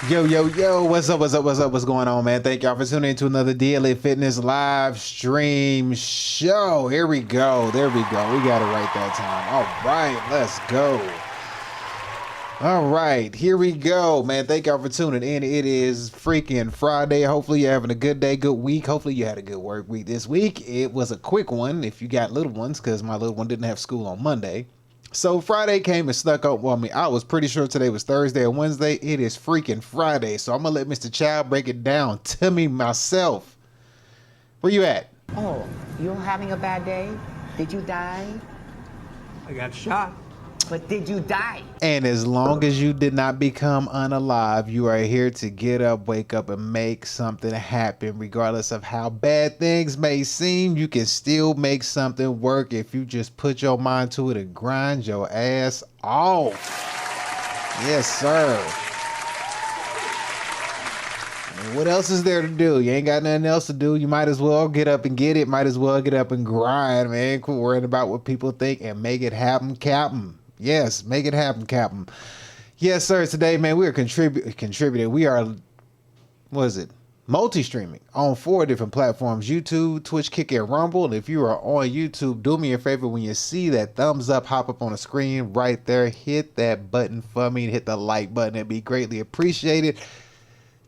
Yo, what's up, what's going on, man? Thank y'all for tuning in to another DLA Fitness live stream show. Here we go, there we go. We got it right that time. All right, let's go. All right, here we go, man. Thank y'all for tuning in. It is freaking Friday. Hopefully you're having a good day, good week. Hopefully you had a good work week this week. It was a quick one if you got little ones, because my little one didn't have school on Monday. So Friday came and snuck up on me. I was pretty sure today was Thursday or Wednesday. It is freaking Friday. So I'm going to let Mr. Child break it down to me myself. Where you at? Oh, you're having a bad day? Did you die? I got shot. But did you die? And as long as you did not become unalive, you are here to get up, wake up, and make something happen. Regardless of how bad things may seem, you can still make something work if you just put your mind to it and grind your ass off. Yes, sir. And what else is there to do? You ain't got nothing else to do. You might as well get up and get it. Might as well get up and grind, man. Quit worrying about what people think and make it happen, Captain. Yes, make it happen, Captain. Yes, sir. Today, man, we are contributing. We are, what is it? Multi-streaming on 4 different platforms: YouTube, Twitch, Kick, and Rumble. And if you are on YouTube, do me a favor, when you see that thumbs up hop up on the screen right there, hit that button for me and hit the like button. It'd be greatly appreciated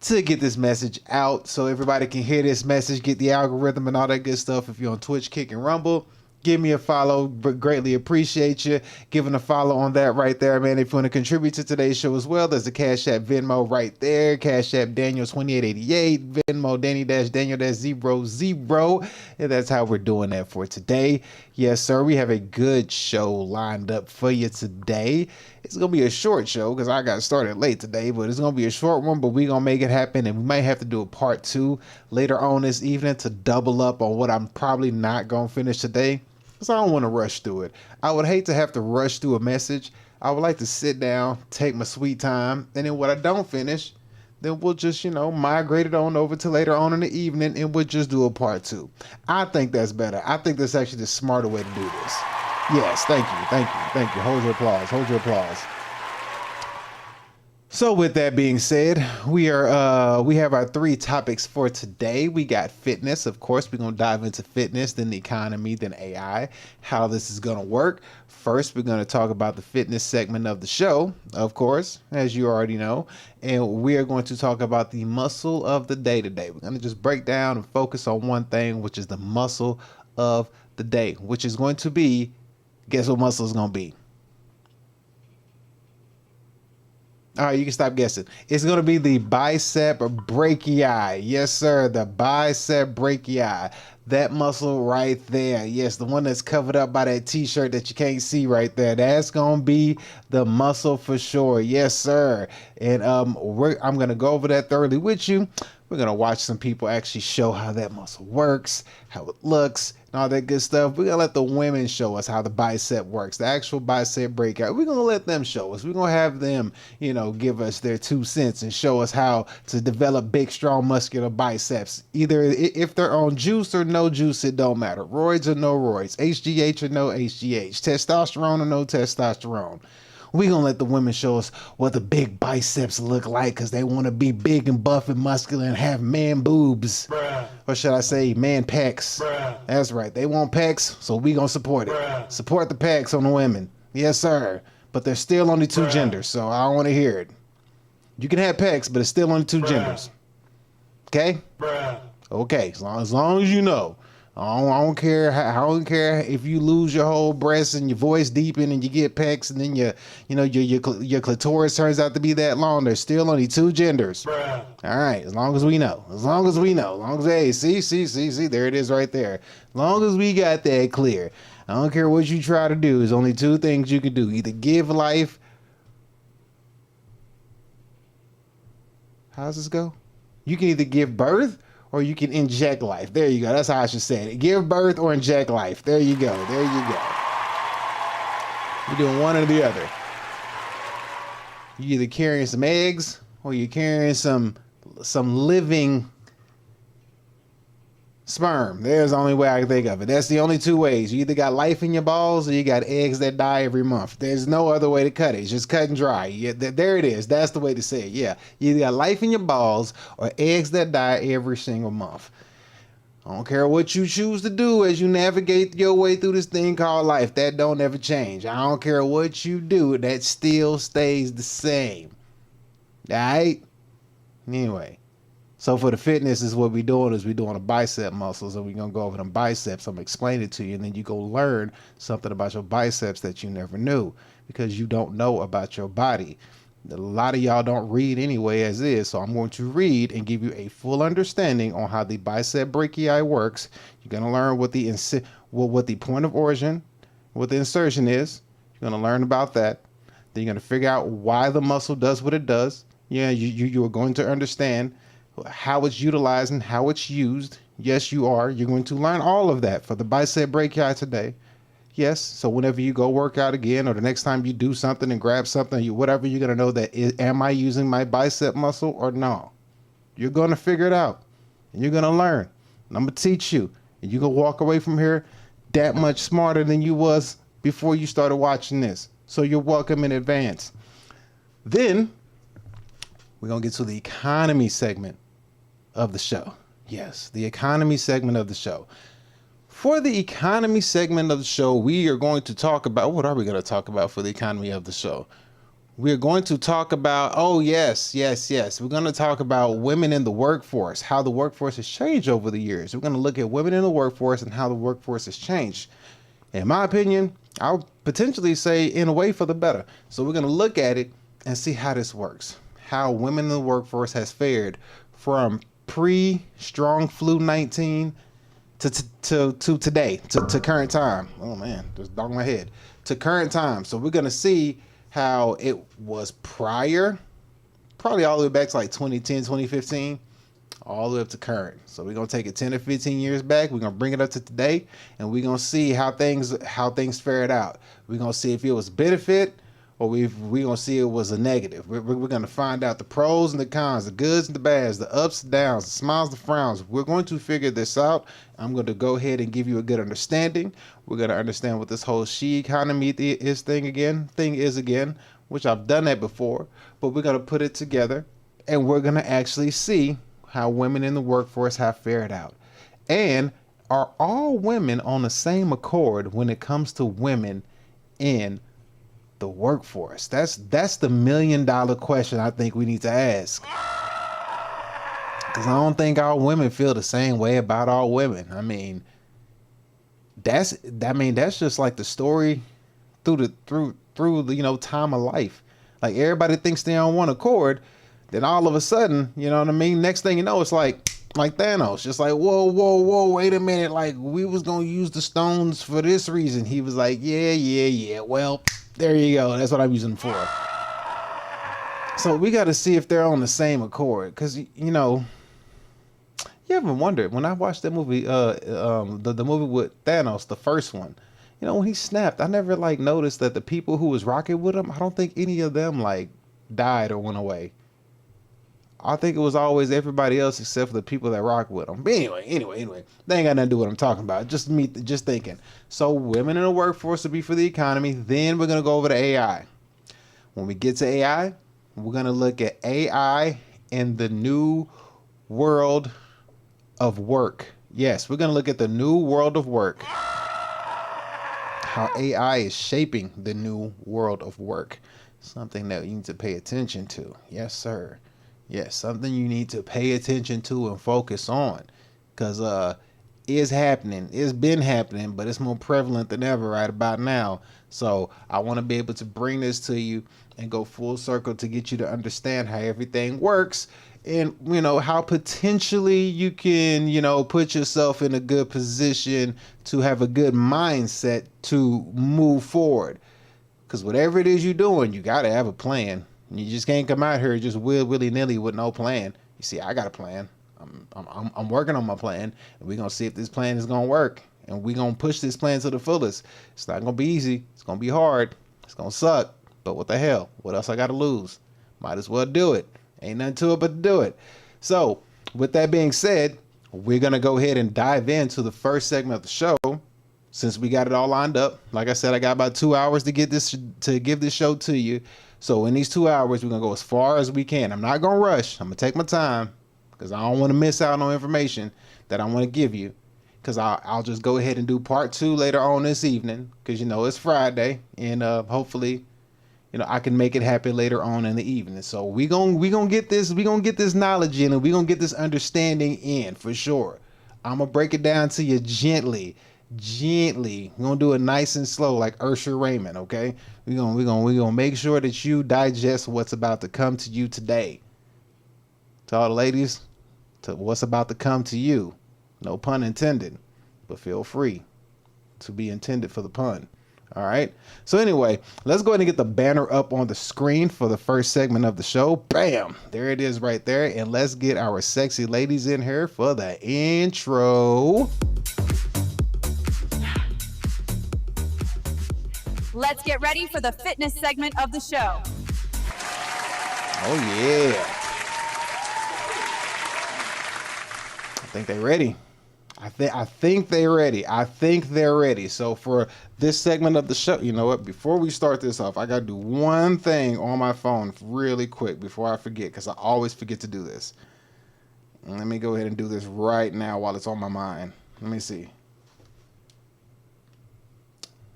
to get this message out so everybody can hear this message, get the algorithm and all that good stuff. If you're on Twitch, Kick, and Rumble, give me a follow, but greatly appreciate you giving a follow on that right there, man. If you want to contribute to today's show as well, there's a Cash App Venmo right there. Cash App Daniel2888, Venmo Danny-Daniel-00. And that's how we're doing that for today. Yes, sir. We have a good show lined up for you today. It's going to be a short show because I got started late today, but it's going to be a short one, but we're going to make it happen. And we might have to do a part 2 later on this evening to double up on what I'm probably not going to finish today, because I don't want to rush through it. I would hate to have to rush through a message. I would like to sit down, take my sweet time, and then what I don't finish, then we'll just, migrate it on over to later on in the evening, and we'll just do a part 2. I think that's better. I think that's actually the smarter way to do this. Yes, thank you. Hold your applause. So with that being said, we have our 3 topics for today. We got fitness, of course. We're going to dive into fitness, then the economy, then AI, how this is going to work. First, we're going to talk about the fitness segment of the show, of course, as you already know. And we are going to talk about the muscle of the day today. We're going to just break down and focus on one thing, which is the muscle of the day, which is going to be, guess what muscle is going to be? All right, you can stop guessing. It's going to be the bicep brachii. Yes, sir, the bicep brachii. That muscle right there. Yes, the one that's covered up by that t-shirt that you can't see right there. That's going to be the muscle for sure. Yes, sir. And I'm going to go over that thoroughly with you. We're going to watch some people actually show how that muscle works, how it looks, and all that good stuff. We're going to let the women show us how the bicep works, the actual bicep breakout. We're going to let them show us. We're going to have them, give us their 2 cents and show us how to develop big, strong, muscular biceps. Either if they're on juice or no juice, it don't matter. Roids or no roids, HGH or no HGH, testosterone or no testosterone. We're going to let the women show us what the big biceps look like, because they want to be big and buff and muscular and have man boobs. Bruh. Or should I say man pecs? Bruh. That's right. They want pecs, so we going to support it. Bruh. Support the pecs on the women. Yes, sir. But there's still only 2 genders, so I don't want to hear it. You can have pecs, but it's still only 2 genders. Okay? Bruh. Okay, as long as you know. I don't care. I don't care if you lose your whole breast and your voice deepen and you get pecs and then your clitoris turns out to be that long. There's still only 2 genders. Bruh. All right, as long as we know. Hey, see, there it is right there. As long as we got that clear. I don't care what you try to do. There's only 2 things you can do: either give life. How's this go? You can either give birth, or you can inject life. There you go. That's how I should say it. Give birth or inject life. There you go. You're doing one or the other. You're either carrying some eggs or you're carrying some living Sperm. There's the only way I can think of it. That's the only two ways. You either got life in your balls or you got eggs that die every month. There's no other way to cut it. It's just cut and dry. Yeah, there it is. That's the way to say it. Yeah. You either got life in your balls or eggs that die every single month. I don't care what you choose to do as you navigate your way through this thing called life. That don't ever change. I don't care what you do. That still stays the same. All right? Anyway. So for the fitness is what we're doing is we're doing a bicep muscles, and we're going to go over them biceps. I'm going to explain it to you, and then you go learn something about your biceps that you never knew because you don't know about your body. A lot of y'all don't read anyway as is, so I'm going to read and give you a full understanding on how the bicep brachii works. You're going to learn what the point of origin, what the insertion is. You're going to learn about that. Then you're going to figure out why the muscle does what it does. Yeah, you are going to understand how it's utilized and how it's used. Yes, you are. You're going to learn all of that for the bicep brachii today. Yes, so whenever you go work out again or the next time you do something and grab something, whatever, you're going to know that, am I using my bicep muscle or no? You're going to figure it out and you're going to learn. And I'm going to teach you. And you're going to walk away from here that much smarter than you was before you started watching this. So you're welcome in advance. Then we're going to get to the economy segment of the show. Yes, the economy segment of the show. For the economy segment of the show, we are going to talk about, what are we going to talk about for the economy of the show? We're going to talk about, we're going to talk about women in the workforce, how the workforce has changed over the years. We're going to look at women in the workforce and how the workforce has changed. In my opinion, I'll potentially say in a way for the better. So we're going to look at it and see how this works, how women in the workforce has fared from pre-strong flu 19 to today, to current time. Oh man, just dog my head. To current time. So we're going to see how it was prior, probably all the way back to like 2010, 2015, all the way up to current. So we're going to take it 10 or 15 years back. We're going to bring it up to today, and we're going to see how things fared out. We're going to see if it was benefit, or we're going to see it was a negative. We're going to find out the pros and the cons, the goods and the bads, the ups and downs, the smiles, the frowns. We're going to figure this out. I'm going to go ahead and give you a good understanding. We're going to understand what this whole she economy thing is again, which I've done that before, but we're going to put it together, and we're going to actually see how women in the workforce have fared out. And are all women on the same accord when it comes to women in the workforce? That's the $1 million question I think we need to ask, because I don't think all women feel the same way about all women. I mean that's just like the story through the time of life. Like everybody thinks they're on one accord, then all of a sudden, you know what I mean, next thing you know, it's like Thanos, just like, whoa, wait a minute, like we was gonna use the stones for this reason. He was like, yeah, well, there you go, that's what I'm using them for. So we got to see if they're on the same accord, because you ever wondered, when I watched that movie, the movie with Thanos, the first one, when he snapped, I never noticed that the people who was rocking with him, I don't think any of them died or went away. I think it was always everybody else except for the people that rock with them. But anyway, they ain't got nothing to do with what I'm talking about. Just thinking. So women in the workforce will be for the economy. Then we're gonna go over to AI. When we get to AI, we're gonna look at AI in the new world of work. Yes, we're gonna look at the new world of work. How AI is shaping the new world of work. Something that you need to pay attention to. Yes, sir. Yes, something you need to pay attention to and focus on, because it's happening. It's been happening, but it's more prevalent than ever right about now. So I want to be able to bring this to you and go full circle to get you to understand how everything works, and how potentially you can put yourself in a good position to have a good mindset to move forward. Because whatever it is you're doing, you got to have a plan. You just can't come out here just willy-nilly with no plan. You see, I got a plan. I'm working on my plan, and we're gonna see if this plan is gonna work, and we're gonna push this plan to the fullest. It's not gonna be easy. It's gonna be hard. It's gonna suck. But what the hell? What else I gotta lose? Might as well do it. Ain't nothing to it but to do it. So with that being said, we're going to go ahead and dive into the first segment of the show. Since we got it all lined up, like I said, I got about 2 hours to give this show to you. So in these 2 hours, we're gonna go as far as we can. I'm not gonna rush. I'm gonna take my time because I don't want to miss out on information that I want to give you. Because I'll just go ahead and do part 2 later on this evening. Because you know it's Friday, and hopefully, you know, I can make it happen later on in the evening. So we gonna get this knowledge in, and we gonna get this understanding in for sure. I'm gonna break it down to you gently. We're gonna do it nice and slow, like Ursher Raymond. Okay, we're gonna make sure that you digest what's about to come to you today. To all the ladies, to what's about to come to you. No pun intended, but feel free to be intended for the pun. All right. So anyway, let's go ahead and get the banner up on the screen for the first segment of the show. Bam! There it is right there. And let's get our sexy ladies in here for the intro. Let's get ready for the fitness segment of the show. Oh yeah. I think they're ready. I think they're ready. So for this segment of the show, you know what? Before we start this off, I got to do one thing on my phone really quick before I forget, because I always forget to do this. And let me go ahead and do this right now while it's on my mind. Let me see.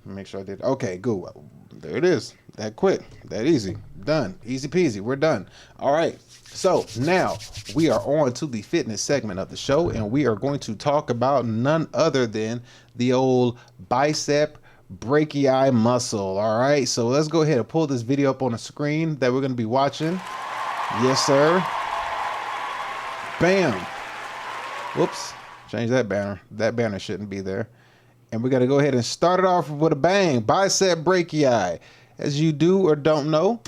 Make sure I did. Okay, good. There it is. That quick. That easy. Done. Easy peasy. We're done. All right. So now we are on to the fitness segment of the show, and we are going to talk about none other than the old bicep brachii muscle. All right. So let's go ahead and pull this video up on the screen that we're going to be watching. Yes, sir. Bam. Whoops. Change that banner. That banner shouldn't be there. And we're going to go ahead and start it off with a bang. Bicep brachii. As you do or don't know,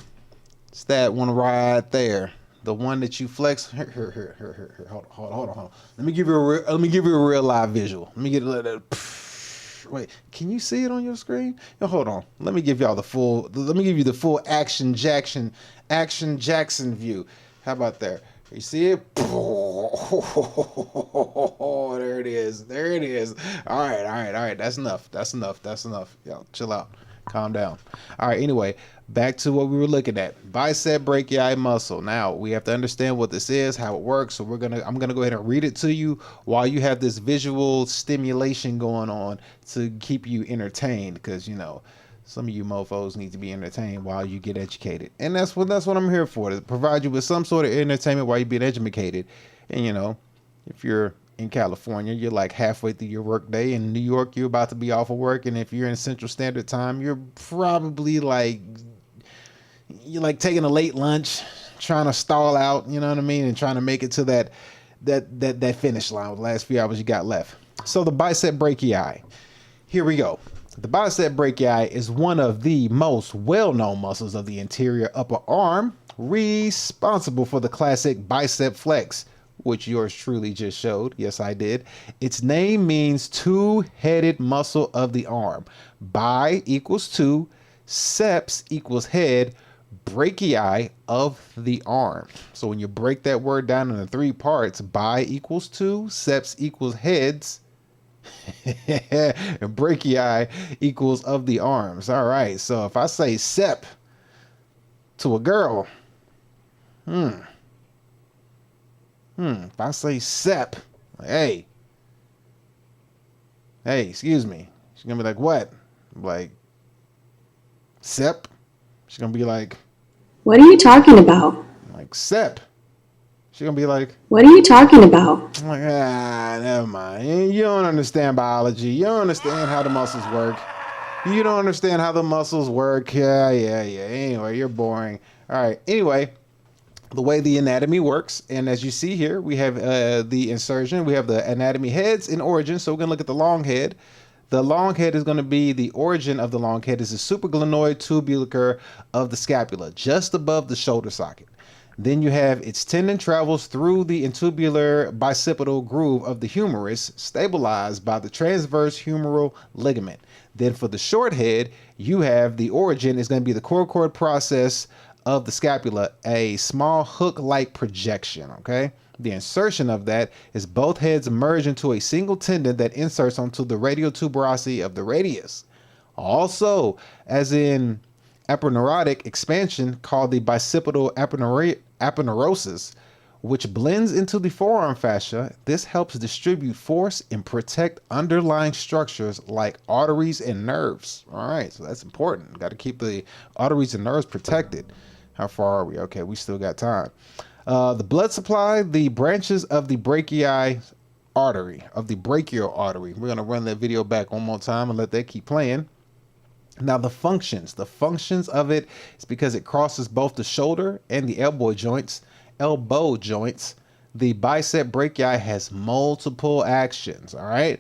it's that one right there. The one that you flex. Here. Hold on. Let me give you a real live visual. Let me get a wait. Can you see it on your screen? No, hold on. Let me give you the full action Jackson view. How about there? You see it? Oh, there it is. All right. That's enough. Y'all chill out. Calm down. All right. Anyway, back to what we were looking at. Bicep brachii muscle. Now we have to understand what this is, how it works. So I'm gonna go ahead and read it to you while you have this visual stimulation going on to keep you entertained, because you know some of you mofos need to be entertained while you get educated. And that's what I'm here for, to provide you with some sort of entertainment while you're being educated. And you know, if you're in California, you're like halfway through your work day. In New York, you're about to be off of work. And if you're in Central Standard Time, you're probably like taking a late lunch, trying to stall out, you know what I mean? And trying to make it to that finish line with the last few hours you got left. So the bicep brachii, here we go. The bicep brachii is one of the most well-known muscles of the anterior upper arm, responsible for the classic bicep flex, which yours truly just showed. Yes, I did. Its name means two-headed muscle of the arm. Bi equals two, seps equals head, brachii of the arm. So when you break that word down into 3 parts, bi equals two, seps equals heads, and brachii equals of the arms. All right. So if I say sep to a girl, if I say sep, hey, excuse me, she's gonna be like, what? Like, sep? She's gonna be like, what are you talking about? Like, sep. She's gonna be like, what are you talking about? I'm like, never mind. You don't understand biology. You don't understand how the muscles work. Yeah. Anyway, you're boring. All right. Anyway, the way the anatomy works, and as you see here, we have the insertion. We have the anatomy heads and origin. So we're gonna look at the long head. The long head is going to be the origin of the long head is the supraglenoid tubular of the scapula, just above the shoulder socket. Then you have its tendon travels through the intubular bicipital groove of the humerus, stabilized by the transverse humeral ligament. Then for the short head, you have the origin is going to be the coracoid process of the scapula, a small hook-like projection, okay? The insertion of that is both heads merge into a single tendon that inserts onto the radial tuberosity of the radius. Also, as in aponeurotic expansion called the bicipital aponeurosis, which blends into the forearm fascia, this helps distribute force and protect underlying structures like arteries and nerves. All right, so that's important. Got to keep the arteries and nerves protected. How far are we? Okay, we still got time. The blood supply, the branches of the brachial artery. We're going to run that video back one more time and let that keep playing. Now the functions of it is because it crosses both the shoulder and the elbow joints. The bicep brachii has multiple actions. All right,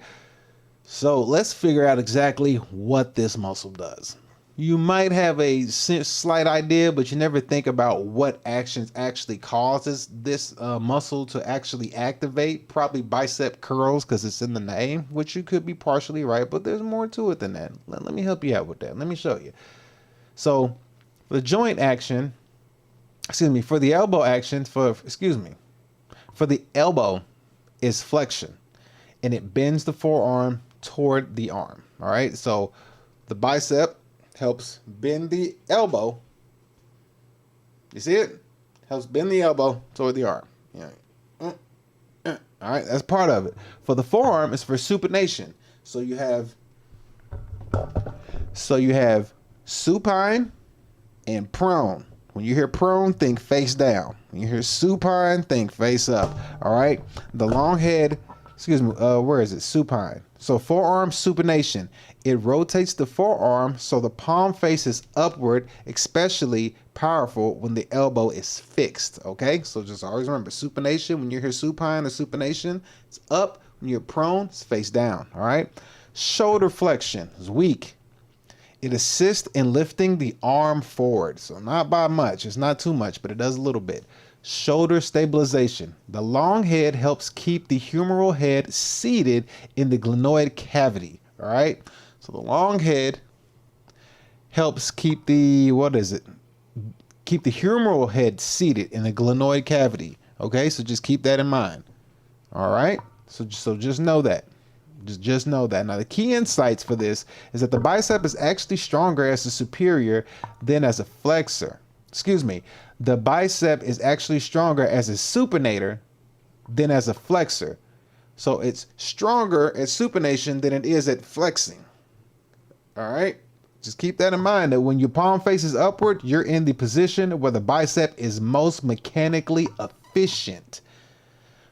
so let's figure out exactly what this muscle does. You might have a slight idea, but you never think about what actions actually causes this muscle to actually activate. Probably bicep curls because it's in the name, which you could be partially right, but there's more to it than that. Let me help you out with that. Let me show you. So the joint action, for the elbow action, for the elbow is flexion, and it bends the forearm toward the arm. All right, so the bicep helps bend the elbow. You see it? Helps bend the elbow toward the arm. Yeah. All right, that's part of it. For the forearm, it's for supination. So you have supine and prone. When you hear prone, think face down. When you hear supine, think face up. All right. The long head, where is it? Supine. So forearm supination. It rotates the forearm so the palm faces upward, especially powerful when the elbow is fixed. Okay. So just always remember supination. When you hear supine or supination, it's up. When you're prone, it's face down. All right. Shoulder flexion is weak. It assists in lifting the arm forward. So not by much. It's not too much, but it does a little bit. Shoulder stabilization. The long head helps keep the humeral head seated in the glenoid cavity. All right. So the long head helps keep the, keep the humeral head seated in the glenoid cavity. Okay. So just keep that in mind. All right. So just know that. Just know that. Now, the key insights for this is that the bicep is actually stronger as a superior than as a flexor. The bicep is actually stronger as a supinator than as a flexor. So it's stronger at supination than it is at flexing. All right. Just keep that in mind that when your palm faces upward, you're in the position where the bicep is most mechanically efficient.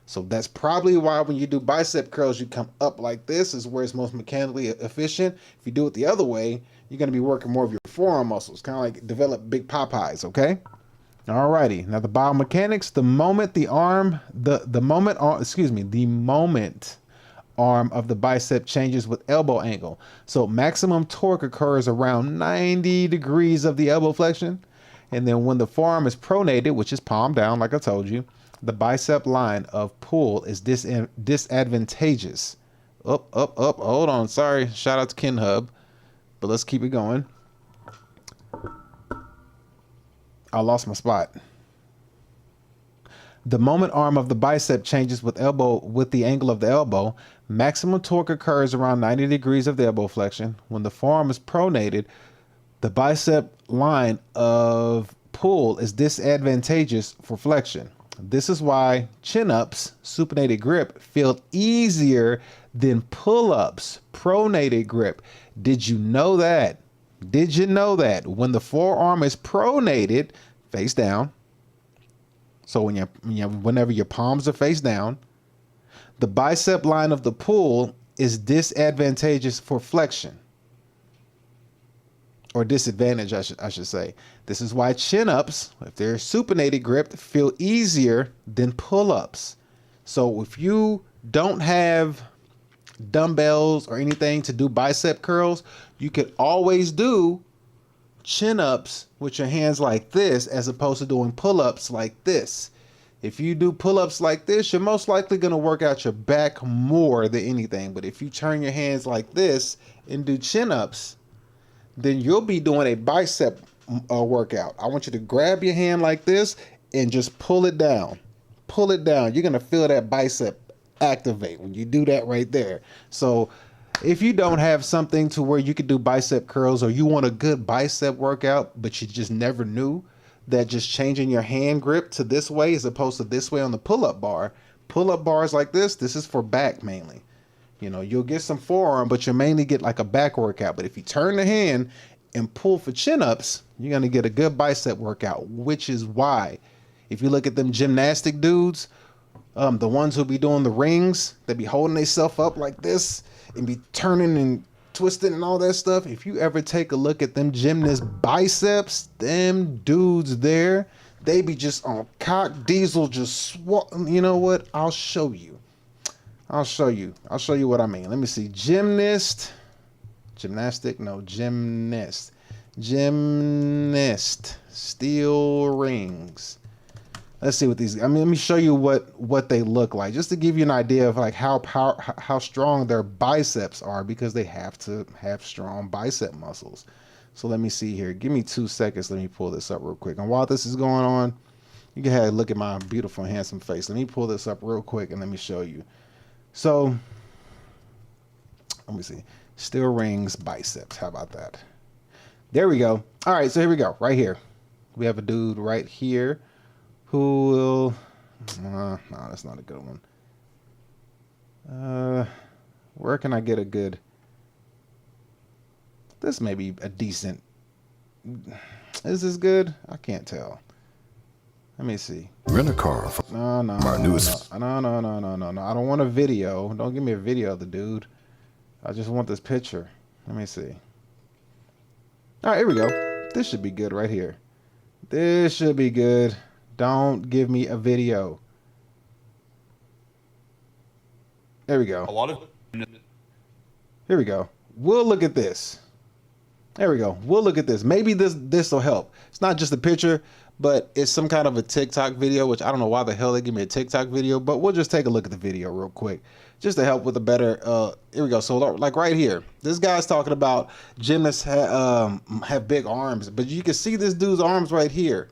So that's probably why when you do bicep curls, you come up like this is where it's most mechanically efficient. If you do it the other way, you're going to be working more of your forearm muscles, kind of like develop big Popeyes. Okay. All righty. Now the biomechanics, the moment arm of the bicep changes with elbow angle. So maximum torque occurs around 90 degrees of the elbow flexion. And then when the forearm is pronated, which is palm down, like I told you, the bicep line of pull is disadvantageous. Up. Hold on. Sorry. Shout out to Ken Hub. But let's keep it going. I lost my spot. The moment arm of the bicep changes with the angle of the elbow, maximum torque occurs around 90 degrees of the elbow flexion. When the forearm is pronated, the bicep line of pull is disadvantageous for flexion. This is why chin-ups, supinated grip, feel easier than pull-ups, pronated grip. Did you know that? When the forearm is pronated, face down, so whenever your palms are face down, the bicep line of the pull is disadvantageous for flexion. Or disadvantage, I should say. This is why chin-ups, if they're supinated grip, feel easier than pull-ups. So if you don't have dumbbells or anything to do bicep curls, you could always do chin-ups with your hands like this as opposed to doing pull-ups like this. If you do pull-ups like this, you're most likely going to work out your back more than anything. But if you turn your hands like this and do chin-ups, then you'll be doing a bicep workout. I want you to grab your hand like this and just pull it down. pull it down. You're going to feel that bicep activate when you do that right there. So if you don't have something to where you could do bicep curls, or you want a good bicep workout, but you just never knew that just changing your hand grip to this way as opposed to this way on the pull-up bars like this is for back mainly. You know, you'll get some forearm, but you'll mainly get like a back workout. But if you turn the hand and pull for chin-ups, you're going to get a good bicep workout, which is why if you look at them gymnastic dudes, the ones who be doing the rings, they be holding themselves up like this and be turning and twisting and all that stuff. If you ever take a look at them gymnast biceps, them dudes there, they be just on cock diesel, just you know what? I'll show you what I mean. Let me see. Gymnast, steel rings. Let's see what these, I mean, let me show you what they look like, just to give you an idea of like how strong their biceps are, because they have to have strong bicep muscles. So let me see here. Give me 2 seconds. Let me pull this up real quick. And while this is going on, you can have a look at my beautiful, handsome face. Let me pull this up real quick and let me show you. So let me see. Steel rings biceps. How about that? There we go. All right. So here we go. Right here. We have a dude right here who will, no, that's not a good one. Where can I get a good, this may be a decent, is this good? I can't tell. Let me see. Rent a car. No. I don't want a video. Don't give me a video of the dude. I just want this picture. Let me see. All right, here we go. This should be good right here. This should be good. Don't give me a video. There we go. Here we go. We'll look at this. There we go. We'll look at this. Maybe this will help. It's not just a picture, but it's some kind of a TikTok video, which I don't know why the hell they give me a TikTok video, but we'll just take a look at the video real quick just to help with a better, here we go. So like right here, this guy's talking about gymnasts have big arms, but you can see this dude's arms right here.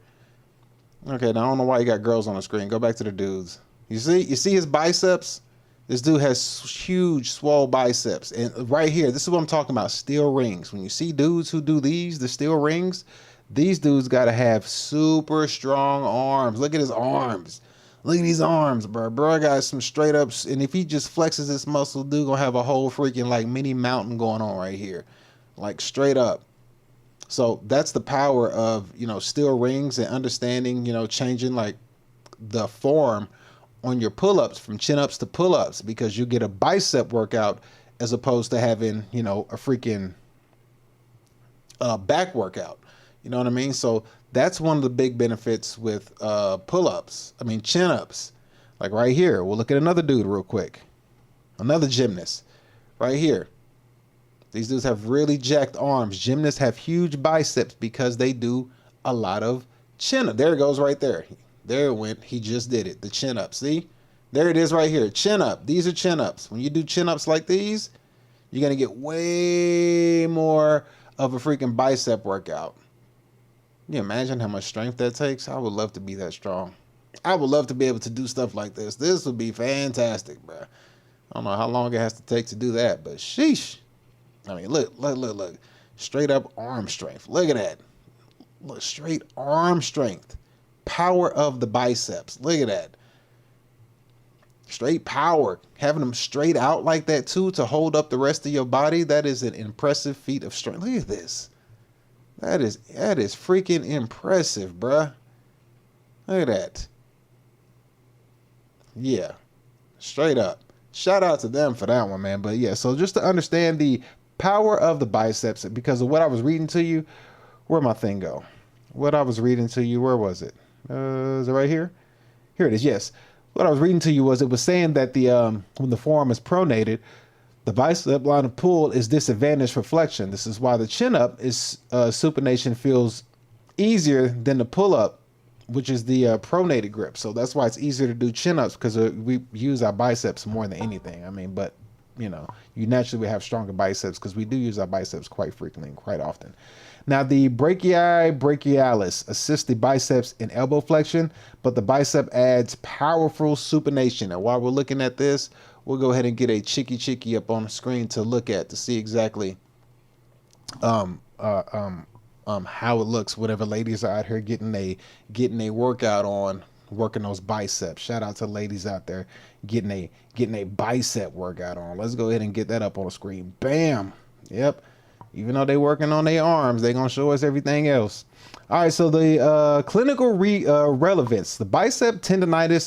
Okay, now I don't know why you got girls on the screen. Go back to the dudes. You see his biceps? This dude has huge, swole biceps. And right here, this is what I'm talking about, steel rings. When you see dudes who do the steel rings, these dudes got to have super strong arms. Look at his arms. Look at these arms, bro. Bro got some straight ups. And if he just flexes this muscle, dude gonna have a whole freaking like mini mountain going on right here. Like straight up. So that's the power of, you know, steel rings and understanding, you know, changing like the form on your pull-ups from chin-ups to pull-ups, because you get a bicep workout as opposed to having, you know, a freaking back workout. You know what I mean? So that's one of the big benefits with pull-ups. I mean, chin-ups. Like right here, we'll look at another dude real quick. Another gymnast right here. These dudes have really jacked arms. Gymnasts have huge biceps because they do a lot of chin-up. There it goes right there. There it went. He just did it. The chin-up. See? There it is right here. Chin-up. These are chin-ups. When you do chin-ups like these, you're going to get way more of a freaking bicep workout. Can you imagine how much strength that takes? I would love to be that strong. I would love to be able to do stuff like this. This would be fantastic, bro. I don't know how long it has to take to do that, but sheesh. I mean, look. Straight up arm strength. Look at that. Look, straight arm strength. Power of the biceps. Look at that. Straight power. Having them straight out like that too to hold up the rest of your body. That is an impressive feat of strength. Look at this. That is freaking impressive, bruh. Look at that. Yeah. Straight up. Shout out to them for that one, man. But yeah, so just to understand the power of the biceps, because of what I was reading to you, where'd my thing go? What I was reading to you, where was it? Is it right here? Here it is, yes. What I was reading to you was, it was saying that the when the forearm is pronated, the bicep line of pull is disadvantaged for flexion. This is why the chin up is supination feels easier than the pull up, which is the pronated grip. So that's why it's easier to do chin ups, because we use our biceps more than anything. I mean, but you know, you naturally have stronger biceps because we do use our biceps quite frequently and quite often. Now, the brachii brachialis assists the biceps in elbow flexion, but the bicep adds powerful supination. And while we're looking at this, we'll go ahead and get a chicky up on the screen to look at to see exactly how it looks. Whatever ladies are out here getting a workout on, working those biceps. Shout out to ladies out there getting a bicep workout on. Let's go ahead and get that up on the screen. Bam. Yep. Even though they working on their arms, they're gonna show us everything else. All right, so the clinical relevance, the bicep tendonitis,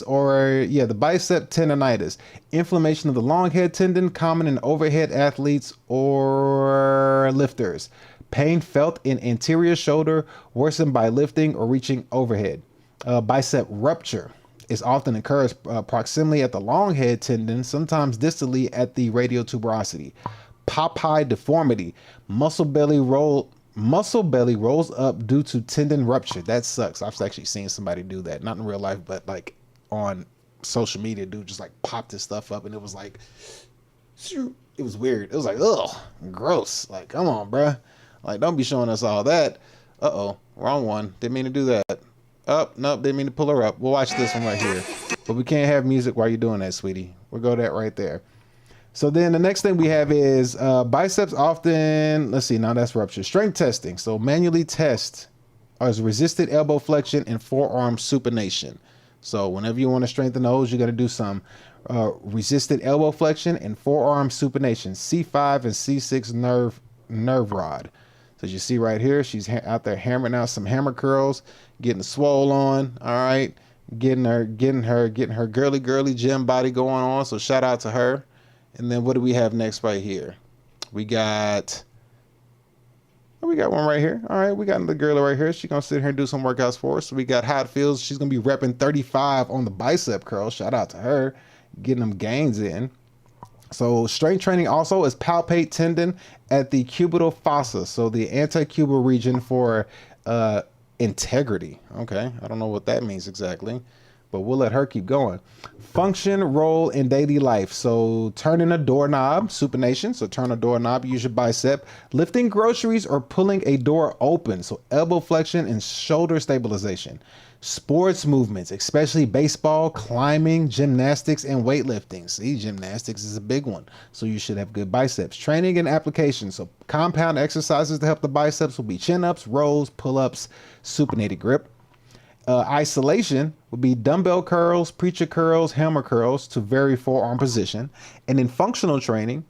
the bicep tendonitis, inflammation of the long head tendon, common in overhead athletes or lifters. Pain felt in anterior shoulder, worsened by lifting or reaching overhead. Bicep rupture is often occurs proximally at the long head tendon, sometimes distally at the radial tuberosity. Popeye deformity, muscle belly rolls up due to tendon rupture. That sucks. I've actually seen somebody do that, not in real life, but like on social media. Dude just like popped his stuff up, and it was like, it was weird. It was like, ugh, gross. Like, come on, bruh. Like, don't be showing us all that. Uh-oh, wrong one. Didn't mean to do that. Oh, nope, didn't mean to pull her up. We'll watch this one right here. But we can't have music while you're doing that, sweetie. We'll go that right there. So then the next thing we have is biceps often, let's see, now that's rupture. Strength testing. So manually test as resisted elbow flexion and forearm supination. So whenever you want to strengthen those, you're going to do some resisted elbow flexion and forearm supination. C5 and C6 nerve rod. So as you see right here, she's out there hammering out some hammer curls, getting swole on. All right, getting her girly gym body going on. So shout out to her. And then what do we have next right here? We got one right here. All right, we got another girl right here. She's gonna sit here and do some workouts for us. So we got how it feels. She's gonna be repping 35 on the bicep curl. Shout out to her, getting them gains in. So strength training also is palpate tendon at the cubital fossa. So the antecubital region for integrity. Okay, I don't know what that means exactly, but we'll let her keep going. Function, role in daily life. So turning a doorknob, supination. So turn a doorknob, use your bicep. Lifting groceries or pulling a door open. So elbow flexion and shoulder stabilization. Sports movements, especially baseball, climbing, gymnastics, and weightlifting. See, gymnastics is a big one. So you should have good biceps. Training and application. So compound exercises to help the biceps will be chin-ups, rows, pull-ups, supinated grip. Isolation would be dumbbell curls, preacher curls, hammer curls to vary forearm position. And in functional training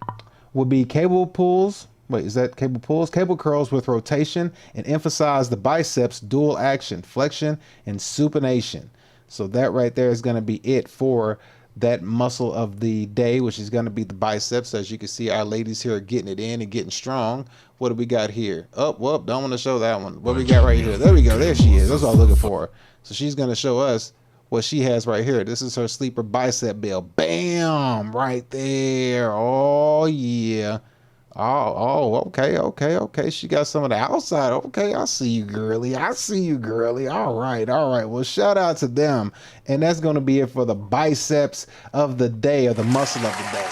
would be cable pulls. Wait, is that cable pulls? Cable curls with rotation and emphasize the biceps dual action, flexion and supination. So that right there is going to be it for that muscle of the day, which is going to be the biceps. As you can see, our ladies here are getting it in and getting strong. What do we got here? Oh, well, don't want to show that one. What we got right here? There we go. There she is. That's what I was looking for. So she's going to show us what she has right here. This is her sleeper bicep build. Bam! Right there. Oh, yeah. Okay. She got some of the outside. Okay, I see you, girly. All right. Well, shout out to them. And that's going to be it for the biceps of the day, or the muscle of the day.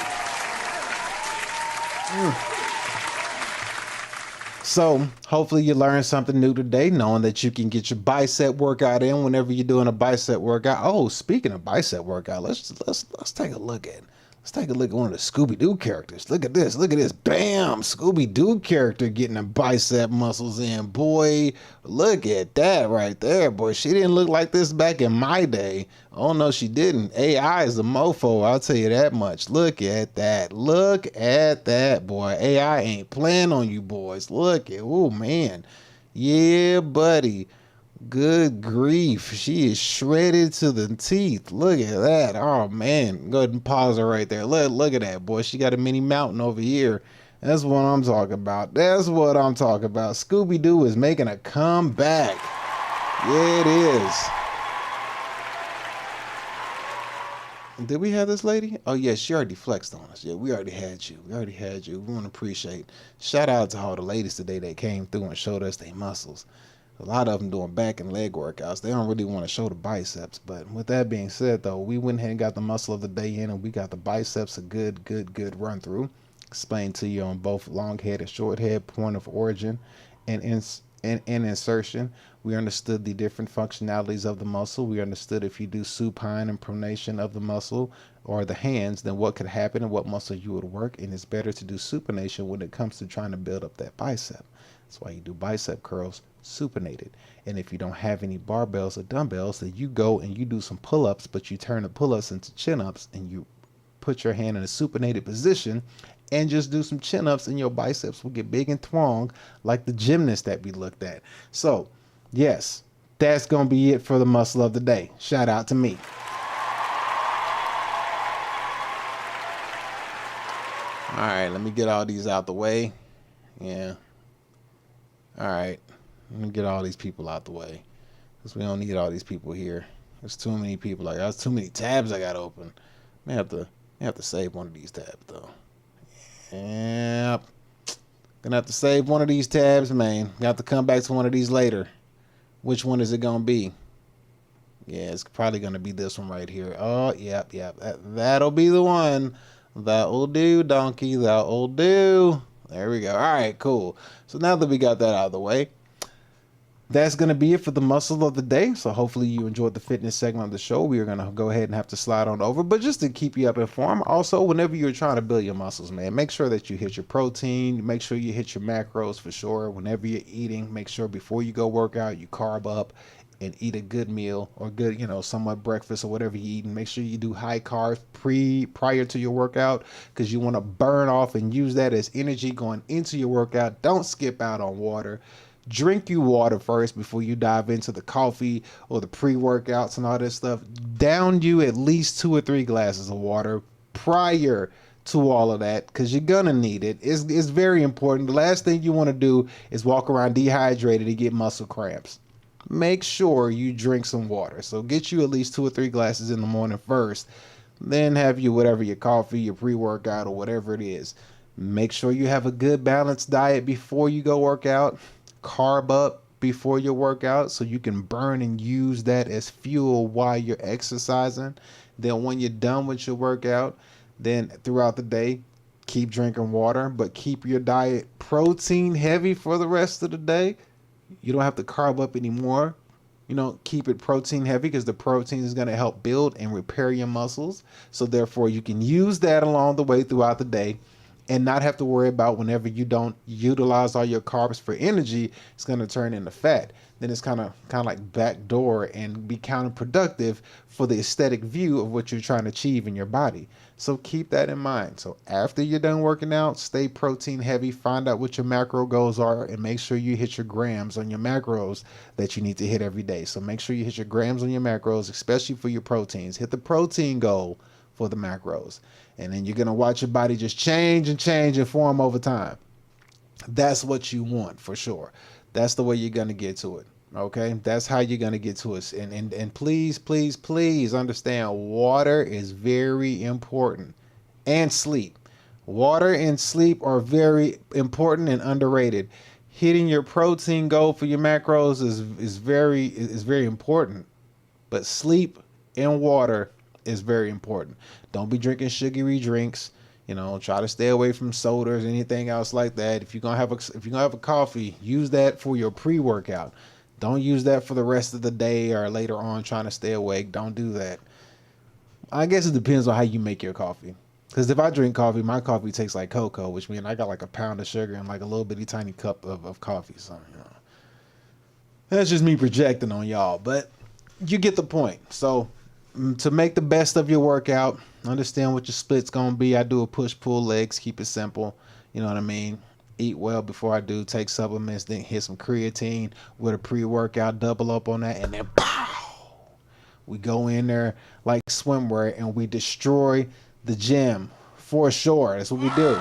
So hopefully you learned something new today, knowing that you can get your bicep workout in whenever you're doing a bicep workout. Oh, speaking of bicep workout, let's take a look at it. Let's take a look at one of the Scooby-Doo characters. Look at this. Bam! Scooby-Doo character getting the bicep muscles in. Boy, look at that right there, boy. She didn't look like this back in my day. Oh, no, she didn't. AI is a mofo, I'll tell you that much. Look at that. Boy. AI ain't playing on you boys. Oh, man. Yeah, buddy. Good grief. She is shredded to the teeth. Look at that. Oh, man. Go ahead and pause her right there. Look at that, boy. She got a mini mountain over here. That's what I'm talking about. Scooby-Doo is making a comeback. Yeah, it is. Did we have this lady? Oh, yeah, she already flexed on us. Yeah, we already had you. We want to appreciate. Shout out to all the ladies today that came through and showed us their muscles. A lot of them doing back and leg workouts. They don't really want to show the biceps. But with that being said, though, we went ahead and got the muscle of the day in, and we got the biceps a good run through. Explained to you on both long head and short head, point of origin, and insertion. We understood the different functionalities of the muscle. We understood if you do supine and pronation of the muscle or the hands, then what could happen and what muscle you would work. And it's better to do supination when it comes to trying to build up that bicep. That's why you do bicep curls supinated. And if you don't have any barbells or dumbbells, then you go and you do some pull-ups, but you turn the pull-ups into chin-ups and you put your hand in a supinated position and just do some chin-ups and your biceps will get big and strong like the gymnast that we looked at. So yes, that's going to be it for the muscle of the day. Shout out to me. All right, let me get all these out the way. Yeah. All right, let me get all these people out the way because we don't need all these people here. There's too many people. Like, there's too many tabs I got open. I have to save one of these tabs though. Yep. Gonna have to save one of these tabs, man. Gonna have to come back to one of these later. Which one is it gonna be? Yeah, it's probably gonna be this one right here. Oh, yep. That'll be the one. That'll do, donkey. That'll do. There we go. All right, cool. So now that we got that out of the way, that's going to be it for the muscle of the day. So hopefully you enjoyed the fitness segment of the show. We are going to go ahead and have to slide on over. But just to keep you up informed, also, whenever you're trying to build your muscles, man, make sure that you hit your protein. Make sure you hit your macros for sure. Whenever you're eating, make sure before you go work out, you carb up and eat a good meal or good, somewhat breakfast or whatever you eat. And make sure you do high carbs prior to your workout because you want to burn off and use that as energy going into your workout. Don't skip out on water. Drink you water first before you dive into the coffee or the pre-workouts and all this stuff. Down you at least 2 or 3 glasses of water prior to all of that because you're gonna need it. It's very important. The last thing you want to do is walk around dehydrated and get muscle cramps. Make sure you drink some water. So get you at least 2 or 3 glasses in the morning first. Then have you whatever, your coffee, your pre-workout, or whatever it is. Make sure you have a good balanced diet before you go work out. Carb up before your workout so you can burn and use that as fuel while you're exercising. Then when you're done with your workout, then throughout the day, keep drinking water, but keep your diet protein heavy for the rest of the day. You don't have to carb up anymore. Keep it protein heavy because the protein is going to help build and repair your muscles. So therefore you can use that along the way throughout the day and not have to worry about whenever you don't utilize all your carbs for energy, it's going to turn into fat. Then it's kind of like backdoor and be counterproductive for the aesthetic view of what you're trying to achieve in your body. So keep that in mind. So after you're done working out, stay protein heavy, find out what your macro goals are, and make sure you hit your grams on your macros that you need to hit every day. So make sure you hit your grams on your macros, especially for your proteins. Hit the protein goal for the macros. And then you're going to watch your body just change and form over time. That's what you want for sure. That's the way you're going to get to it. Okay, that's how you're going to get to it. And please understand, water is very important, and sleep. Water and sleep are very important and underrated. Hitting your protein goal for your macros is very important, but sleep and water is very important. Don't be drinking sugary drinks. Try to stay away from sodas, anything else like that. If you're gonna have a coffee, use that for your pre-workout. Don't use that for the rest of the day or later on trying to stay awake. Don't do that. I guess it depends on how you make your coffee. Because if I drink coffee, my coffee tastes like cocoa, which means I got like a pound of sugar and like a little bitty tiny cup of coffee. So that's just me projecting on y'all, but you get the point. So to make the best of your workout, understand what your split's gonna be. I do a push-pull legs, keep it simple. You know what I mean? Eat well before I do, take supplements, then hit some creatine with a pre-workout, double up on that, and then pow! We go in there like swimwear and we destroy the gym for sure. That's what we do.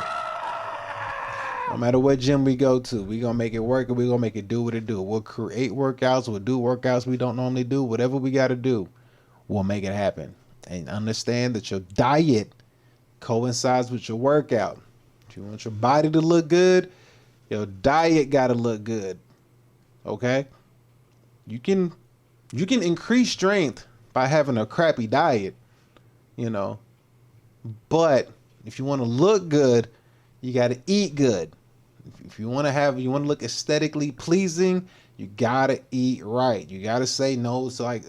No matter what gym we go to, we gonna make it work and we gonna make it do what it do. We'll create workouts, we'll do workouts we don't normally do, whatever we gotta do, we'll make it happen. And understand that your diet coincides with your workout. If you want your body to look good, your diet gotta look good. Okay? You can increase strength by having a crappy diet, but if you want to look good, you got to eat good. If you want to look aesthetically pleasing, you gotta eat right. You gotta say no to like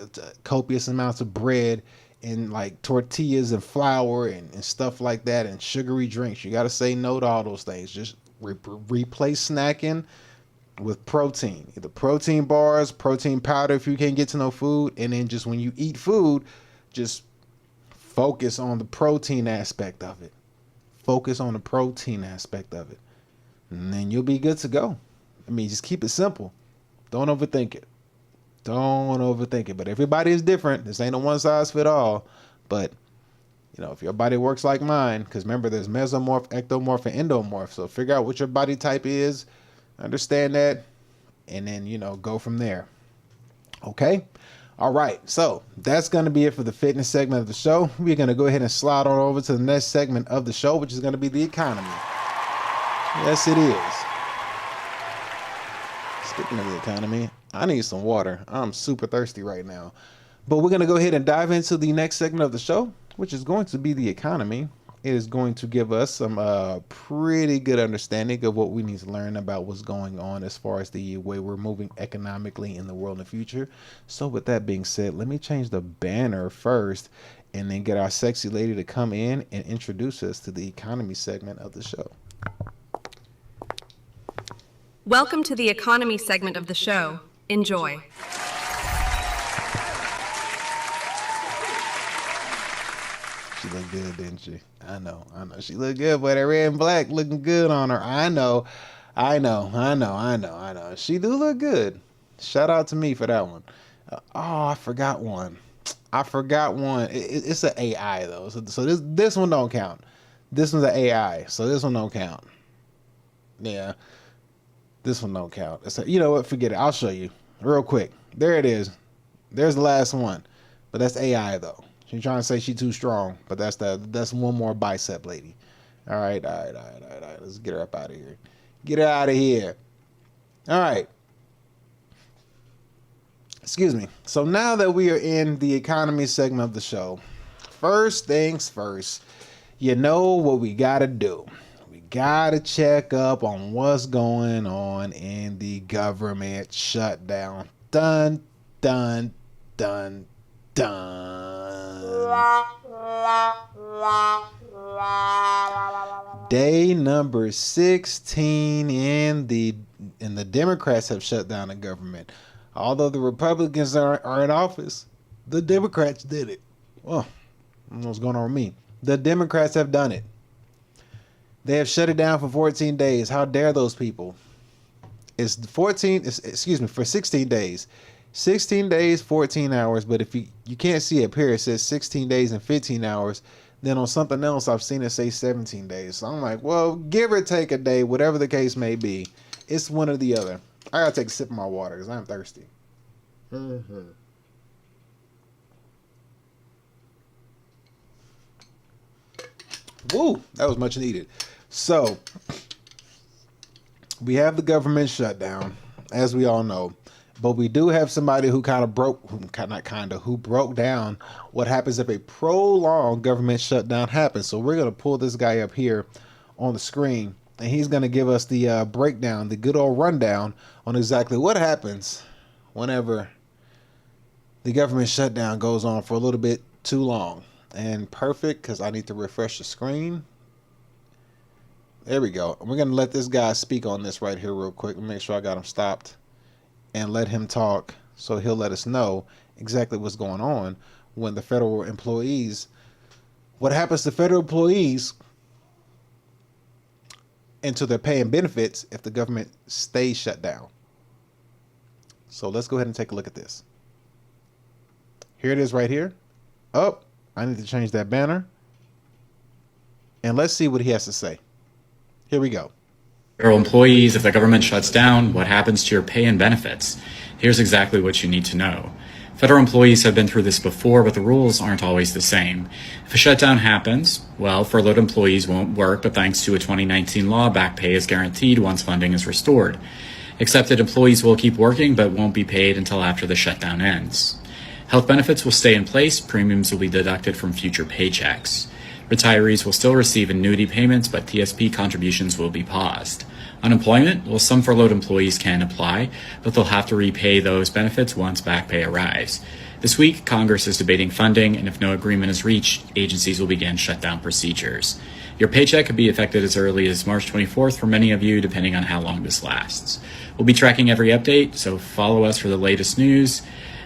copious amounts of bread and like tortillas and flour and stuff like that and sugary drinks. You gotta say no to all those things. Just replace snacking with protein, either protein bars, protein powder if you can't get to no food, and then just when you eat food, just focus on the protein aspect of it. Focus on the protein aspect of it, and then you'll be good to go. I mean, just keep it simple. Don't overthink it. Don't overthink it. But everybody is different. This ain't a one size fit all. But you know, if your body works like mine, because remember, there's mesomorph, ectomorph, and endomorph. So figure out what your body type is, understand that, and then, you know, go from there. Okay? All right. So that's going to be it for the fitness segment of the show. We're going to go ahead and slide on over to the next segment of the show, which is going to be the economy. Yes, it is. Speaking of the economy, I need some water. I'm super thirsty right now. But we're going to go ahead and dive into the next segment of the show, which is going to be the economy. It is going to give us some pretty good understanding of what we need to learn about what's going on as far as the way we're moving economically in the world in the future. So with that being said, let me change the banner first and then get our sexy lady to come in and introduce us to the economy segment of the show. Welcome to the economy segment of the show. Enjoy. She looked good, didn't she? I know. She looked good, but that red and black looking good on her. I know. She do look good. Shout out to me for that one. I forgot one. It's an AI though. So this one don't count. This one's an AI, so this one don't count. Yeah. This one don't count. You know what? Forget it. I'll show you real quick. There it is. There's the last one. But that's AI though. She's trying to say she's too strong, but that's one more bicep lady. All right. Let's get her up out of here. Get her out of here. All right. Excuse me. So now that we are in the economy segment of the show, first things first, you know what we got to do. We got to check up on what's going on in the government shutdown. Dun, dun, dun, done. Day number 16 and the Democrats have shut down the government. Although the Republicans are in office, the Democrats did it. Oh, I don't know what's going on with me. The Democrats have done it. They have shut it down for 14 days. How dare those people? For 16 days. 16 days, 14 hours, but if you can't see it up here, it says 16 days and 15 hours. Then on something else, I've seen it say 17 days. So I'm like, well, give or take a day, whatever the case may be. It's one or the other. I gotta take a sip of my water because I'm thirsty. Woo, that was much needed. So, we have the government shutdown, as we all know. But we do have somebody who broke down what happens if a prolonged government shutdown happens. So we're going to pull this guy up here on the screen, and he's going to give us the breakdown, the good old rundown on exactly what happens whenever the government shutdown goes on for a little bit too long. And perfect, because I need to refresh the screen. There we go. We're going to let this guy speak on this right here real quick. Make sure I got him stopped. And let him talk, so he'll let us know exactly what's going on when the federal employees, what happens to federal employees and to their pay and benefits if the government stays shut down. So let's go ahead and take a look at this. Here it is right here. Oh, I need to change that banner. And let's see what he has to say. Here we go. Federal employees, if the government shuts down, what happens to your pay and benefits? Here's exactly what you need to know. Federal employees have been through this before, but the rules aren't always the same. If a shutdown happens, well, furloughed employees won't work, but thanks to a 2019 law, back pay is guaranteed once funding is restored. Accepted employees will keep working, but won't be paid until after the shutdown ends. Health benefits will stay in place, premiums will be deducted from future paychecks. Retirees will still receive annuity payments, but TSP contributions will be paused. Unemployment? Well, some furloughed employees can apply, but they'll have to repay those benefits once back pay arrives. This week, Congress is debating funding, and if no agreement is reached, agencies will begin shutdown procedures. Your paycheck could be affected as early as March 24th for many of you, depending on how long this lasts. We'll be tracking every update, so follow us for the latest news.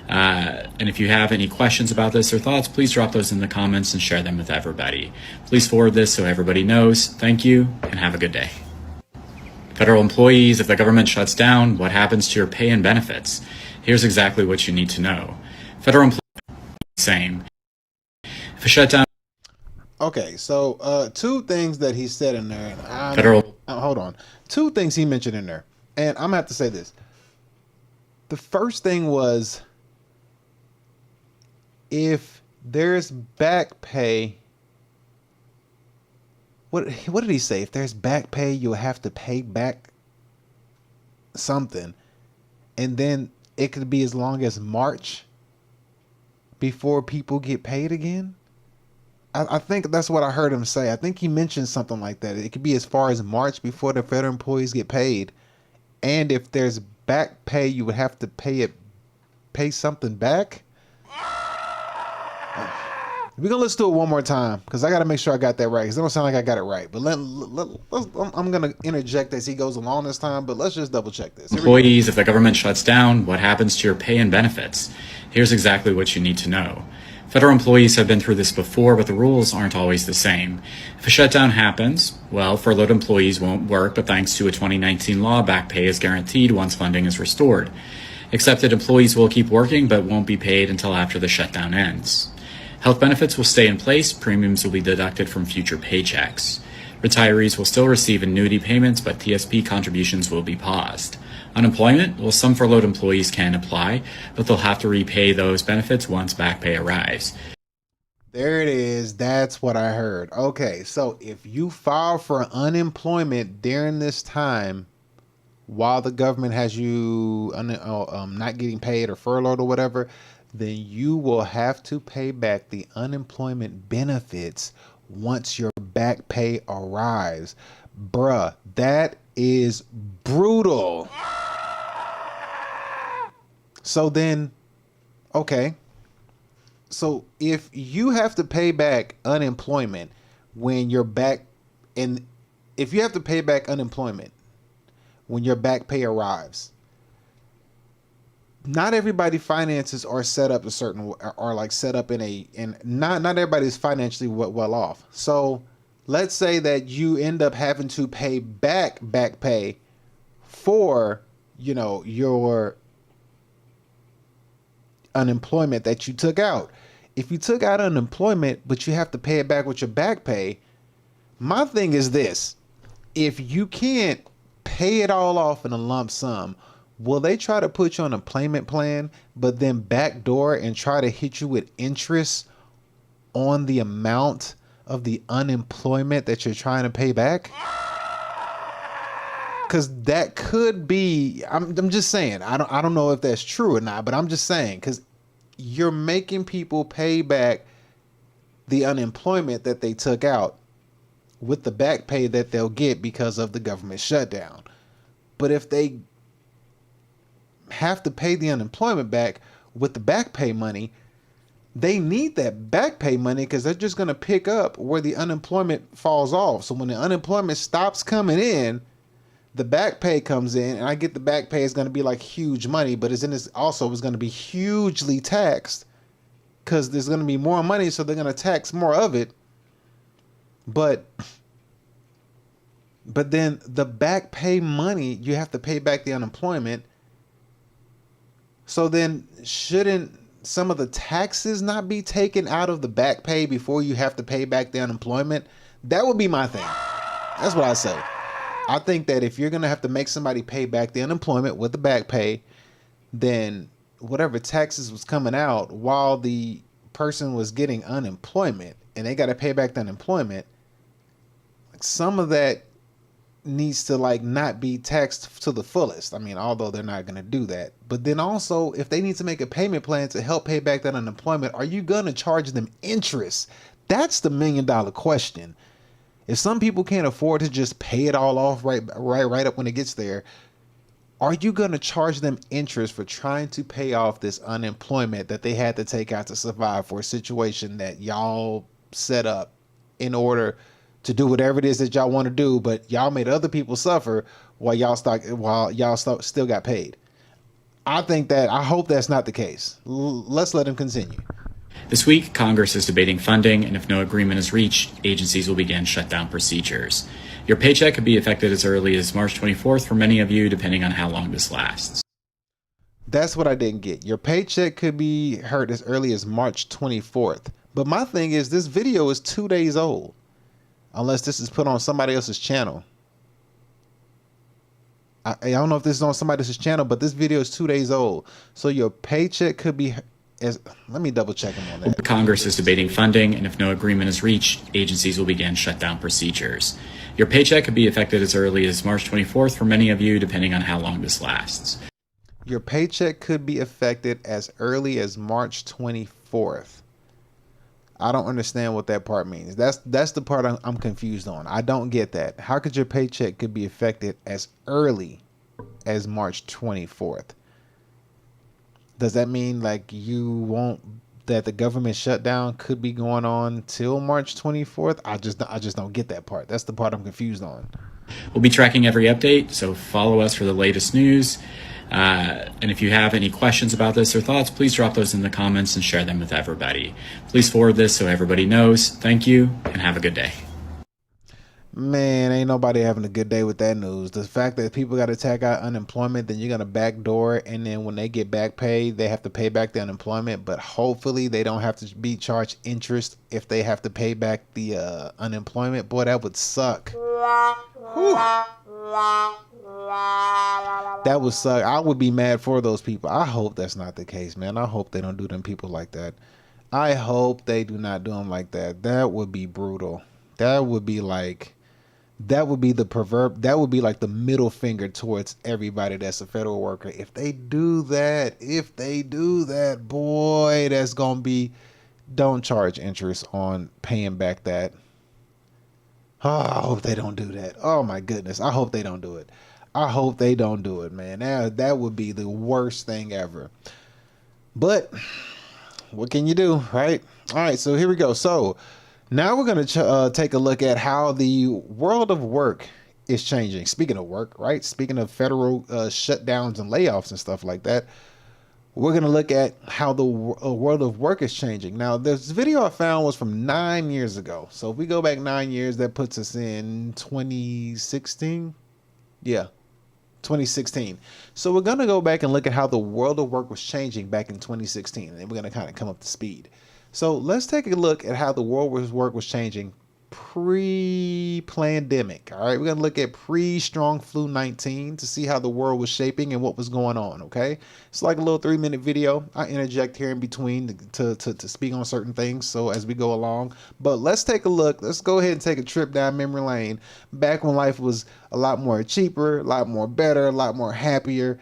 And if you have any questions about this or thoughts, please drop those in the comments and share them with everybody. Please forward this so everybody knows. Thank you, and have a good day. Federal employees, if the government shuts down, what happens to your pay and benefits? Here's exactly what you need to know. Federal employees, same. If a shutdown. Okay, so two things that he said in there. And Federal. Hold on. Two things he mentioned in there, and I'm gonna have to say this. The first thing was, if there's back pay, what did he say? If there's back pay, you'll have to pay back something, and then it could be as long as March before people get paid again. I think that's what I heard him say. I think he mentioned something like that. It could be as far as March before the federal employees get paid, and if there's back pay, you would have to pay something back. We're gonna listen to it one more time because I gotta make sure I got that right, because it don't sound like I got it right. But I'm gonna interject as he goes along this time, but let's just double check this. Employees, if the government shuts down, what happens to your pay and benefits? Here's exactly what you need to know. Federal employees have been through this before, but the rules aren't always the same. If a shutdown happens, well, furloughed employees won't work, but thanks to a 2019 law, back pay is guaranteed once funding is restored. Accepted employees will keep working, but won't be paid until after the shutdown ends. Health benefits will stay in place, premiums will be deducted from future paychecks. Retirees will still receive annuity payments, but TSP contributions will be paused. Unemployment? Well, some furloughed employees can apply, but they'll have to repay those benefits once back pay arrives. There it is. That's what I heard. Okay, so if you file for unemployment during this time, while the government has you not getting paid or furloughed or whatever, then you will have to pay back the unemployment benefits once your back pay arrives. Bruh, that is brutal. So then, okay. So if you have to pay back unemployment when you're back, and if you have to pay back unemployment when your back pay arrives, not everybody's finances are set up a certain, are like set up in not everybody's financially well off. So let's say that you end up having to pay back pay for, your unemployment that you took out. If you took out unemployment, but you have to pay it back with your back pay, my thing is this: if you can't pay it all off in a lump sum, will they try to put you on a payment plan, but then backdoor and try to hit you with interest on the amount of the unemployment that you're trying to pay back? Because that could be, I'm just saying, I don't know if that's true or not, but I'm just saying, because you're making people pay back the unemployment that they took out with the back pay that they'll get because of the government shutdown. But if they have to pay the unemployment back with the back pay money, they need that back pay money because they're just going to pick up where the unemployment falls off. So when the unemployment stops coming in, the back pay comes in, and I get the back pay is going to be like huge money, but it's going to be hugely taxed because there's going to be more money, so they're going to tax more of it. But then the back pay money, you have to pay back the unemployment. So then shouldn't some of the taxes not be taken out of the back pay before you have to pay back the unemployment? That would be my thing. That's what I say. I think that if you're going to have to make somebody pay back the unemployment with the back pay, then whatever taxes was coming out while the person was getting unemployment and they got to pay back the unemployment, some of that needs to not be taxed to the fullest. I mean, although they're not going to do that. But then also, if they need to make a payment plan to help pay back that unemployment, are you going to charge them interest? That's the $1 million question. If some people can't afford to just pay it all off right up when it gets there, are you going to charge them interest for trying to pay off this unemployment that they had to take out to survive for a situation that y'all set up in order to do whatever it is that y'all want to do, but y'all made other people suffer while y'all still got paid? I hope that's not the case. Let's let him continue. This week, Congress is debating funding, and if no agreement is reached, agencies will begin shutdown procedures. Your paycheck could be affected as early as March 24th for many of you, depending on how long this lasts. That's what I didn't get. Your paycheck could be hurt as early as March 24th. But my thing is, this video is 2 days old. Unless this is put on somebody else's channel. I don't know if this is on somebody else's channel, but this video is 2 days old. So your paycheck could be... let me double check him on that. Congress is debating funding, and if no agreement is reached, agencies will begin shutdown procedures. Your paycheck could be affected as early as March 24th for many of you, depending on how long this lasts. Your paycheck could be affected as early as March 24th. I don't understand what that part means. That's the part I'm confused on. I don't get that. How could your paycheck could be affected as early as March 24th? Does that mean like that the government shutdown could be going on till March 24th? I just don't get that part. That's the part I'm confused on. We'll be tracking every update, so follow us for the latest news. And if you have any questions about this or thoughts, please drop those in the comments and share them with everybody. Please forward this so everybody knows. Thank you, and have a good day. Man, ain't nobody having a good day with that news. The fact that people got to tag out unemployment, then you're going to backdoor, and then when they get back paid, they have to pay back the unemployment, but hopefully they don't have to be charged interest if they have to pay back the unemployment. Boy, that would suck. Whew. That would suck. I would be mad for those people. I hope that's not the case, man. I hope they don't do them people like that. I hope they do not do them like that. That would be brutal. That would be like the middle finger towards everybody that's a federal worker. If they do that, boy, that's gonna be, don't charge interest on paying back that. Oh, I hope they don't do that. Oh my goodness, I hope they don't do it. I hope they don't do it, man. That would be the worst thing ever. But what can you do, right? All right, so here we go. So now we're going to take a look at how the world of work is changing. Speaking of work, right? Speaking of federal shutdowns and layoffs and stuff like that, we're going to look at how the world of work is changing. Now, this video I found was from 9 years ago. So if we go back 9 years, that puts us in 2016. Yeah, 2016. So we're going to go back and look at how the world of work was changing back in 2016. And then we're going to kind of come up to speed. So let's take a look at how the world of work was changing pre-pandemic. All right, we're going to look at pre-strong flu 19 to see how the world was shaping and what was going on. Okay, it's like a little 3-minute video. I interject here in between to speak on certain things, so as we go along. But let's take a look. Let's go ahead and take a trip down memory lane back when life was a lot more cheaper, a lot more better, a lot more happier.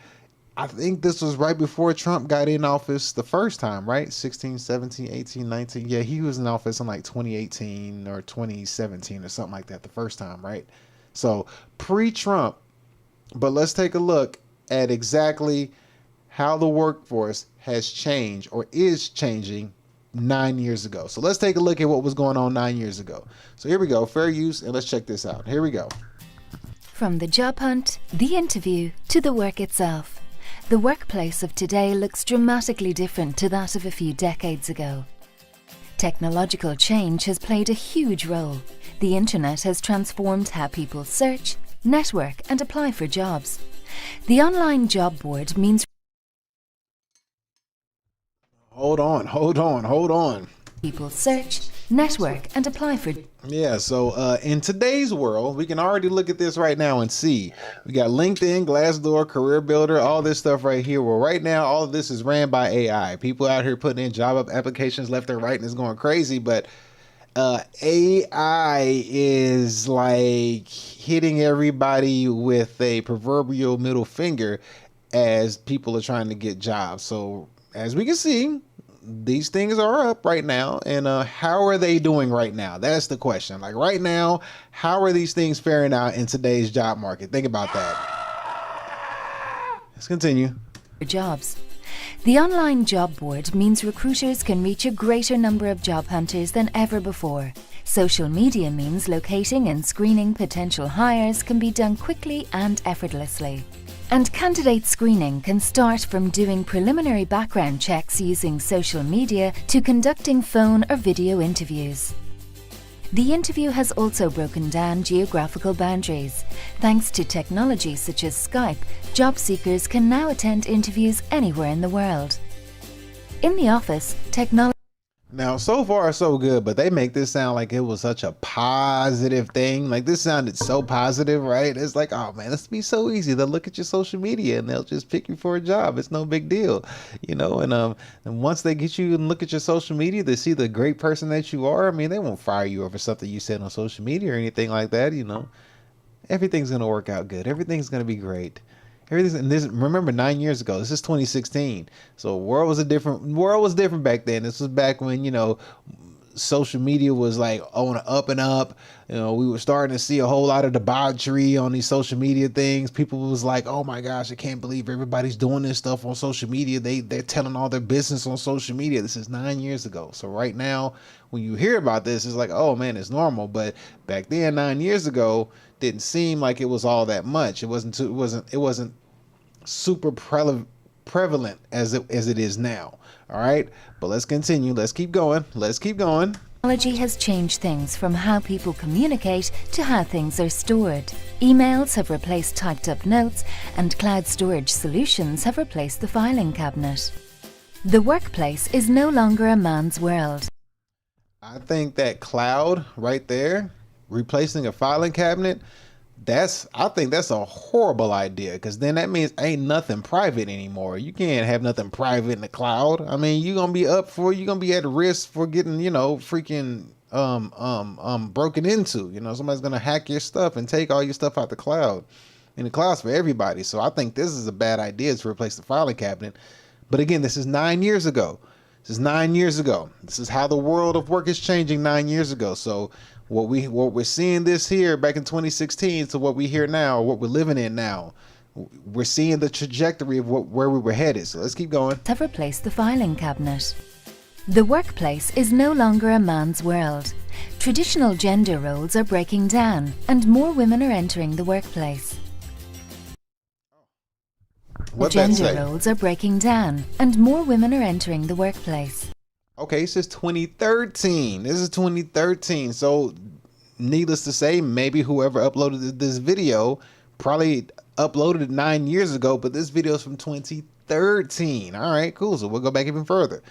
I think this was right before Trump got in office the first time, right? 16, 17, 18, 19. Yeah, he was in office in like 2018 or 2017 or something like that the first time, right? So pre-Trump. But let's take a look at exactly how the workforce has changed or is changing 9 years ago. So let's take a look at what was going on 9 years ago. So here we go. Fair use. And let's check this out. Here we go. From the job hunt, the interview, to the work itself. The workplace of today looks dramatically different to that of a few decades ago. Technological change has played a huge role. The internet has transformed how people search, network, and apply for jobs. The online job board means Hold on. People search, network, and apply for. Yeah, so in today's world, we can already look at this right now and see. We got LinkedIn, Glassdoor, Career Builder, all this stuff right here. Well, right now, all of this is ran by AI. People out here putting in job applications left and right, and it's going crazy. But AI is like hitting everybody with a proverbial middle finger as people are trying to get jobs. So as we can see, these things are up right now, and how are they doing right now? That's the question. Like right now, how are these things faring out in today's job market? Think about that. Let's continue. Jobs. The online job board means recruiters can reach a greater number of job hunters than ever before. Social media means locating and screening potential hires can be done quickly and effortlessly. And candidate screening can start from doing preliminary background checks using social media to conducting phone or video interviews. The interview has also broken down geographical boundaries. Thanks to technology such as Skype, job seekers can now attend interviews anywhere in the world. In the office, technology. Now, so far, so good, but they make this sound like it was such a positive thing. Like, this sounded so positive, right? It's like, oh man, this be so easy. They'll look at your social media and they'll just pick you for a job. It's no big deal, you know. And once they get you and look at your social media, they see the great person that you are. I mean, they won't fire you over something you said on social media or anything like that, you know. Everything's gonna work out good. Everything's gonna be great. And this, remember, 9 years ago, this is 2016. So world was different back then. This was back when, you know, social media was like on the up and up. You know, we were starting to see a whole lot of debauchery on these social media things. People was like, oh my gosh, I can't believe everybody's doing this stuff on social media. They're telling all their business on social media. This is 9 years ago. So right now, when you hear about this, it's like, oh man, it's normal. But back then, 9 years ago, didn't seem like it was all that much. It wasn't super prevalent as it is now. All right, but let's continue. Let's keep going. Technology has changed things from how people communicate to how things are stored. Emails have replaced typed up notes, and cloud storage solutions have replaced the filing cabinet. The workplace is no longer a man's world. I think that cloud right there, replacing a filing cabinet, I think that's a horrible idea, because then that means ain't nothing private anymore. You can't have nothing private in the cloud. I mean, you're gonna be at risk for getting, you know, freaking broken into. You know, somebody's gonna hack your stuff and take all your stuff out the cloud. And the cloud's for everybody. So I think this is a bad idea to replace the filing cabinet. But again, this is 9 years ago. This is how the world of work is changing 9 years ago. So what we're seeing this here back in 2016 to what we hear now, what we're living in now, we're seeing the trajectory of where we were headed. So let's keep going. Have replaced the filing cabinet. The workplace is no longer a man's world. Traditional gender roles are breaking down, and more women are entering the workplace. Gender roles are breaking down, and more women are entering the workplace. Okay, this is 2013. So needless to say, maybe whoever uploaded this video probably uploaded it 9 years ago, but this video is from 2013. All right, cool. So we'll go back even further.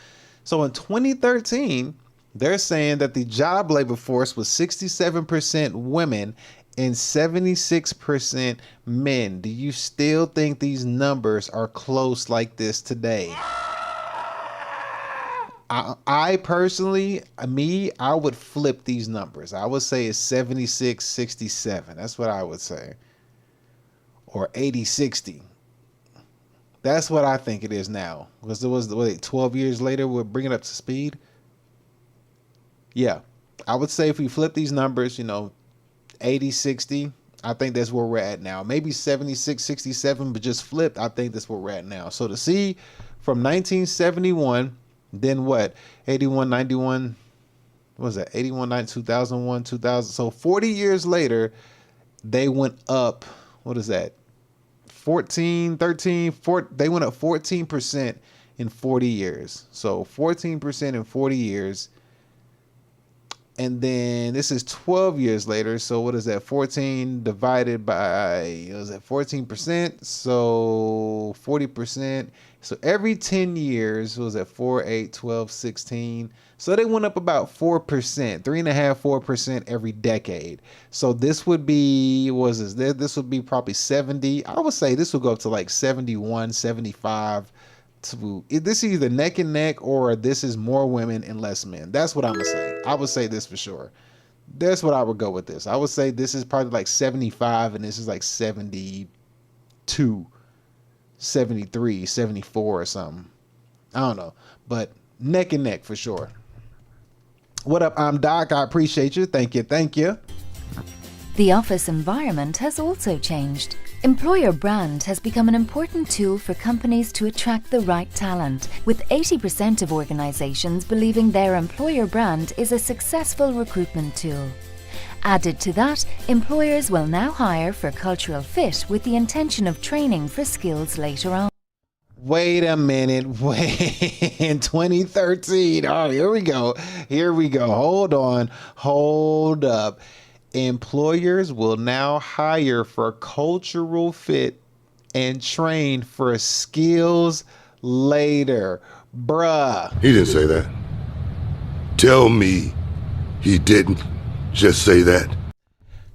So in 2013, they're saying that the job labor force was 67% women and 76% men. Do you still think these numbers are close like this today? I personally, I would flip these numbers. I would say it's 76-67. That's what I would say. Or 80-60. That's what I think it is now. Because it was 12 years later, we're bringing it up to speed. Yeah. I would say if we flip these numbers, you know, 80-60, I think that's where we're at now. Maybe 76-67, but just flipped, I think that's where we're at now. So to see from 1971, then what? 81, 91, what was that? 81, 90, 2001, 2000. So 40 years later, they went up, what is that? 14, 13, 4, they went up 14% in 40 years. So 14% in 40 years. And then this is 12 years later. So what is that? 14 divided by, was that 14%? So 40%. So every 10 years, what was that? 4, 8, 12, 16. So they went up about 4%, 3.5%, 4% every decade. So this would be, what was this? This would be probably 70. I would say this would go up to like 71, 75. This is either neck and neck, or this is more women and less men. That's what I'm gonna say. I would say this for sure. That's what I would go with this. I would say this is probably like 75 and this is like 72, 73, 74 or something. I don't know. But neck and neck for sure. What up? I'm Doc. I appreciate you. Thank you. Thank you. The office environment has also changed. Employer brand has become an important tool for companies to attract the right talent, with 80% of organizations believing their employer brand is a successful recruitment tool. Added to that, employers will now hire for cultural fit with the intention of training for skills later on. Wait a minute. Wait. In 2013. Oh, here we go. Here we go. Hold on. Hold up. Employers will now hire for cultural fit and train for skills later. Bruh. He didn't say that. Tell me he didn't just say that.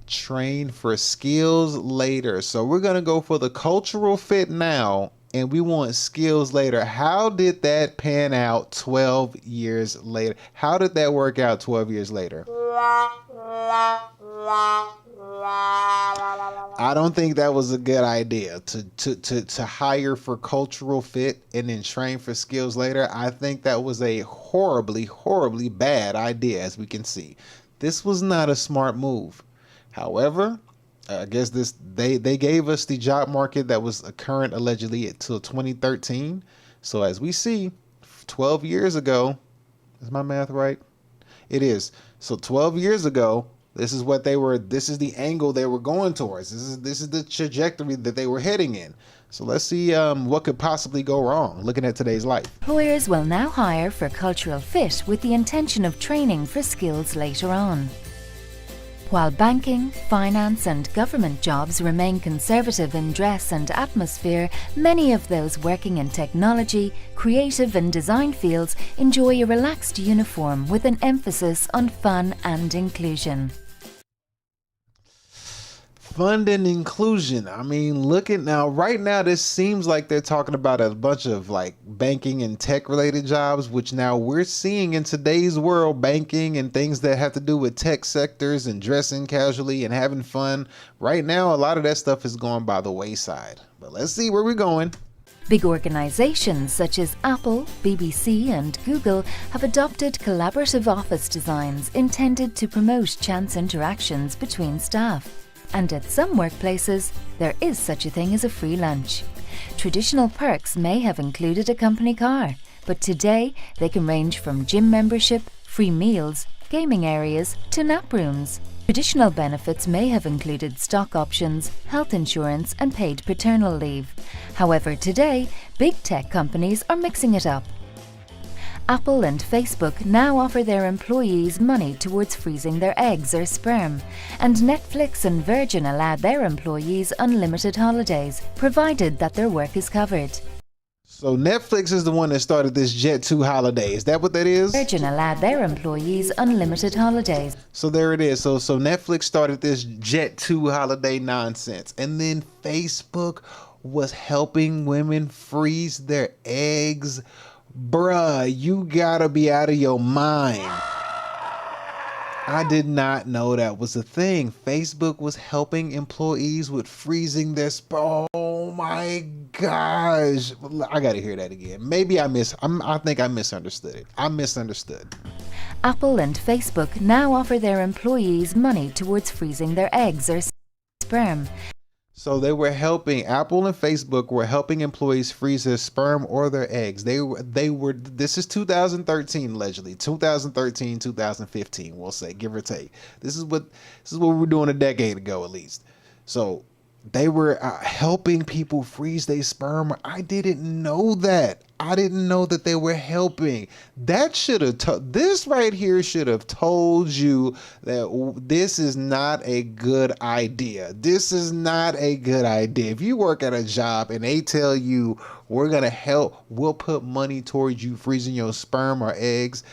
Train for skills later. So we're going to go for the cultural fit now, and we want skills later. How did that pan out 12 years later? How did that work out 12 years later? I don't think that was a good idea to hire for cultural fit and then train for skills later. I think that was a horribly, horribly bad idea, as we can see. This was not a smart move. However, I guess they gave us the job market that was current allegedly until 2013. So as we see, 12 years ago, is my math right? It is. So 12 years ago, this is the angle they were going towards. This is the trajectory that they were heading in. So let's see what could possibly go wrong looking at today's life. Employers will now hire for cultural fit with the intention of training for skills later on. While banking, finance and government jobs remain conservative in dress and atmosphere, many of those working in technology, creative and design fields enjoy a relaxed uniform with an emphasis on fun and inclusion. Fun and inclusion. I mean, right now, this seems like they're talking about a bunch of like banking and tech related jobs, which now we're seeing in today's world, banking and things that have to do with tech sectors and dressing casually and having fun. Right now, a lot of that stuff is going by the wayside, but let's see where we're going. Big organizations such as Apple, BBC and Google have adopted collaborative office designs intended to promote chance interactions between staff. And at some workplaces, there is such a thing as a free lunch. Traditional perks may have included a company car, but today they can range from gym membership, free meals, gaming areas to nap rooms. Traditional benefits may have included stock options, health insurance and paid paternal leave. However, today, big tech companies are mixing it up. Apple and Facebook now offer their employees money towards freezing their eggs or sperm, and Netflix and Virgin allow their employees unlimited holidays, provided that their work is covered. So Netflix is the one that started this Jet2 holiday. Is that what that is? Virgin allowed their employees unlimited holidays. So there it is. So Netflix started this Jet2 holiday nonsense. And then Facebook was helping women freeze their eggs. Bruh, you gotta be out of your mind. I did not know that was a thing. Facebook was helping employees with freezing their sperm. Oh my gosh. I gotta hear that again. Maybe I think I misunderstood it. I misunderstood. Apple and Facebook now offer their employees money towards freezing their eggs or sperm. So Apple and Facebook were helping employees freeze their sperm or their eggs. This is 2013, allegedly. 2013, 2015, we'll say, give or take. This is what we were doing a decade ago, at least. So they were helping people freeze their sperm. I didn't know that. I didn't know that they were helping. This right here should have told you that this is not a good idea. This is not a good idea. If you work at a job and they tell you we're going to help, we'll put money towards you freezing your sperm or eggs,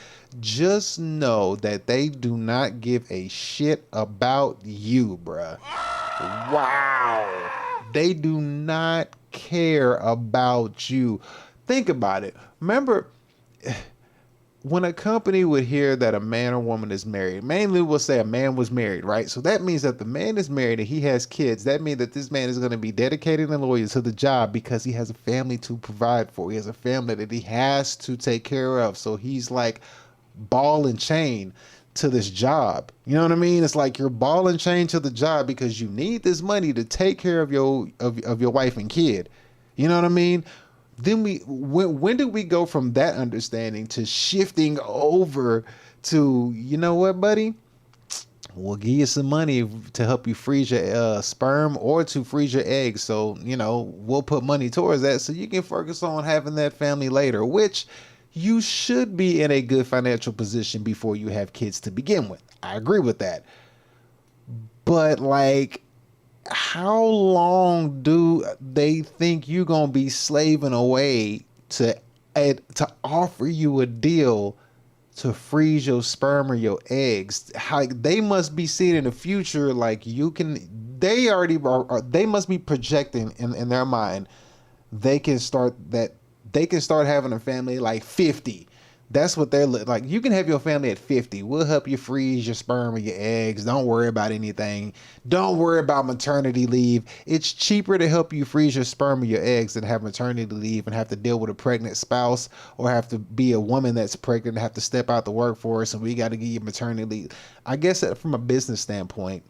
just know that they do not give a shit about you, bruh. Wow. They do not care about you. Think about it. Remember, when a company would hear that a man or woman is married, mainly we'll say a man was married, right? So that means that the man is married and he has kids. That means that this man is going to be dedicated and loyal to the job because he has a family to provide for. He has a family that he has to take care of. So he's like ball and chain to this job. You know what I mean? It's like you're ball and chain to the job because you need this money to take care of your wife and kid. You know what I mean? Then when did we go from that understanding to shifting over to, you know what, buddy? We'll give you some money to help you freeze your sperm or to freeze your eggs. So, you know, we'll put money towards that so you can focus on having that family later, which you should be in a good financial position before you have kids to begin with. I agree with that. But like, how long do they think you're gonna be slaving away to offer you a deal to freeze your sperm or your eggs? How they must be seeing in the future, like you can. They already are. They must be projecting in their mind. They can start having a family like 50. That's what they're like. You can have your family at 50. We'll help you freeze your sperm or your eggs. Don't worry about anything. Don't worry about maternity leave. It's cheaper to help you freeze your sperm or your eggs than have maternity leave and have to deal with a pregnant spouse or have to be a woman that's pregnant and have to step out the workforce and we got to give you maternity leave. I guess that from a business standpoint,